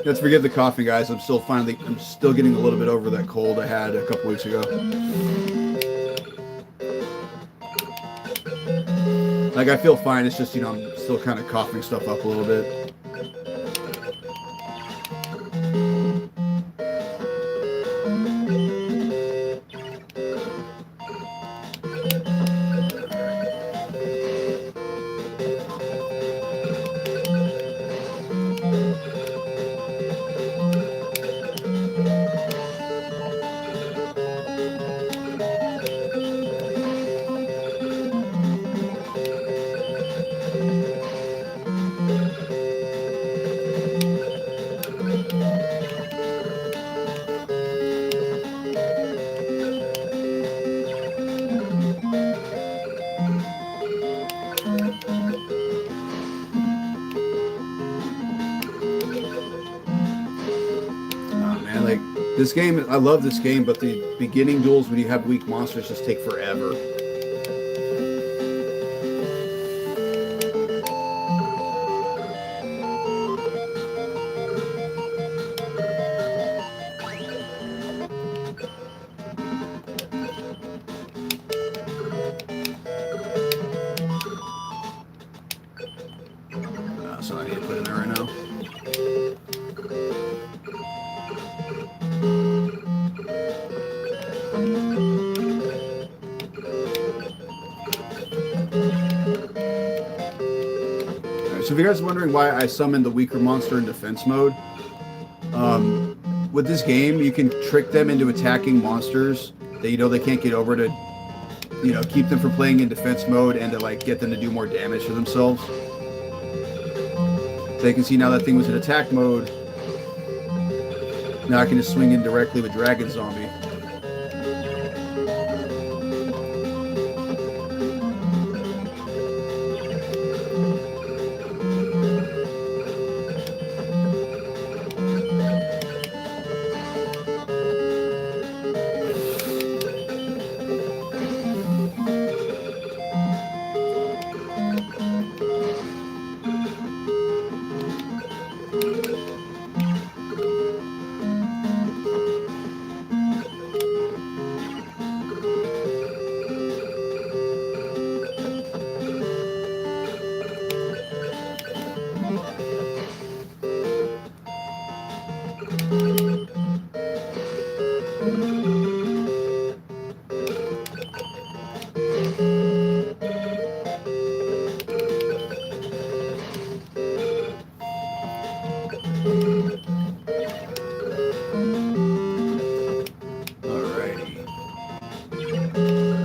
Let's forgive the coughing, guys. I'm still getting a little bit over that cold I had a couple weeks ago. Like, I feel fine. It's just, I'm still kind of coughing stuff up a little bit. This game, I love this game, but the beginning duels when you have weak monsters just take forever. So I need to put in there right now. So if you guys are wondering why I summoned the weaker monster in defense mode, with this game, you can trick them into attacking monsters that they can't get over to, keep them from playing in defense mode and to get them to do more damage to themselves. So you can see now that thing was in attack mode. Now I can just swing in directly with Dragon Zombie.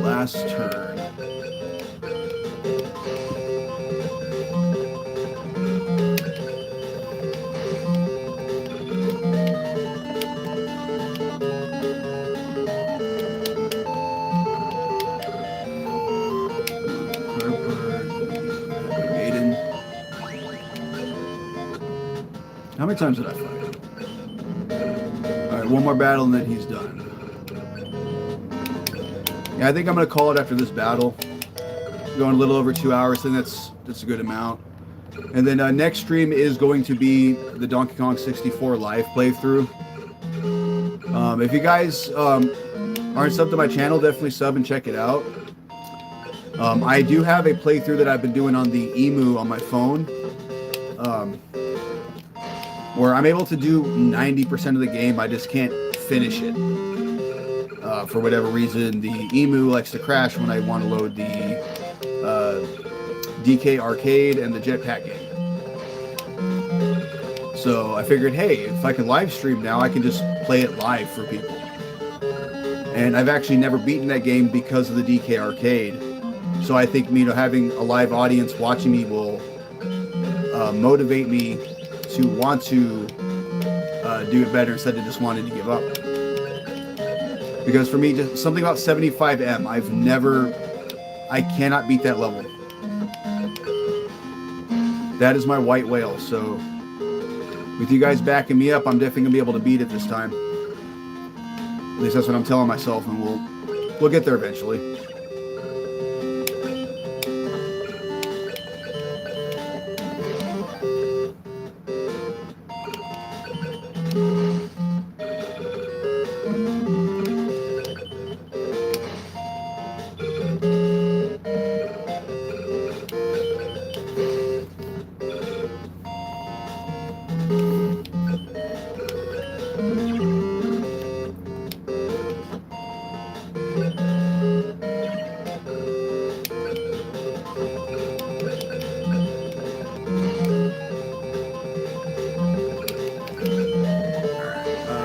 Last turn. Maiden. How many times did I fight? Alright, one more battle and then he's done. Yeah, I think I'm going to call it after this battle. Going a little over 2 hours, I think that's a good amount. And then next stream is going to be the Donkey Kong 64 live playthrough. If you guys aren't subbed to my channel, definitely sub and check it out. I do have a playthrough that I've been doing on the Emu on my phone, where I'm able to do 90% of the game. I just can't finish it. For whatever reason, the Emu likes to crash when I want to load the DK Arcade and the Jetpack game. So I figured, hey, if I can live stream now, I can just play it live for people. And I've actually never beaten that game because of the DK Arcade. So I think, having a live audience watching me will motivate me to want to do it better instead of just wanting to give up. Because for me, just something about 75M, I cannot beat that level. That is my white whale. So with you guys backing me up, I'm definitely gonna be able to beat it this time. At least that's what I'm telling myself, and we'll get there eventually.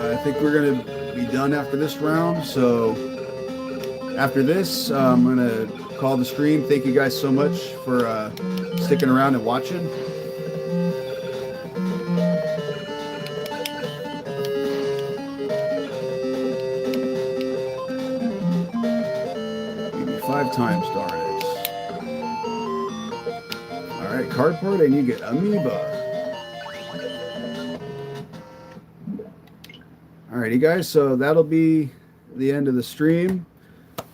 I think we're going to be done after this round. So after this, I'm going to call the stream. Thank you guys so much for sticking around and watching. Give me 5 times, darn it. All right, card part, and you get Amoeba. Alrighty guys, so that'll be the end of the stream.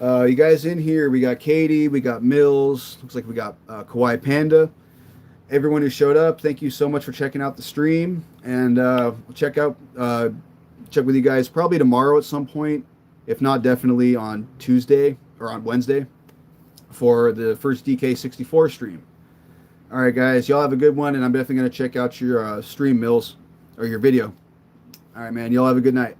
You guys in here, we got Katie, we got Mills, looks like we got Kawaii Panda. Everyone who showed up, thank you so much for checking out the stream. And we'll check with you guys probably tomorrow at some point. If not, definitely on Tuesday or on Wednesday for the first DK64 stream. Alright guys, y'all have a good one, and I'm definitely going to check out your stream, Mills, or your video. All right, man. Y'all have a good night.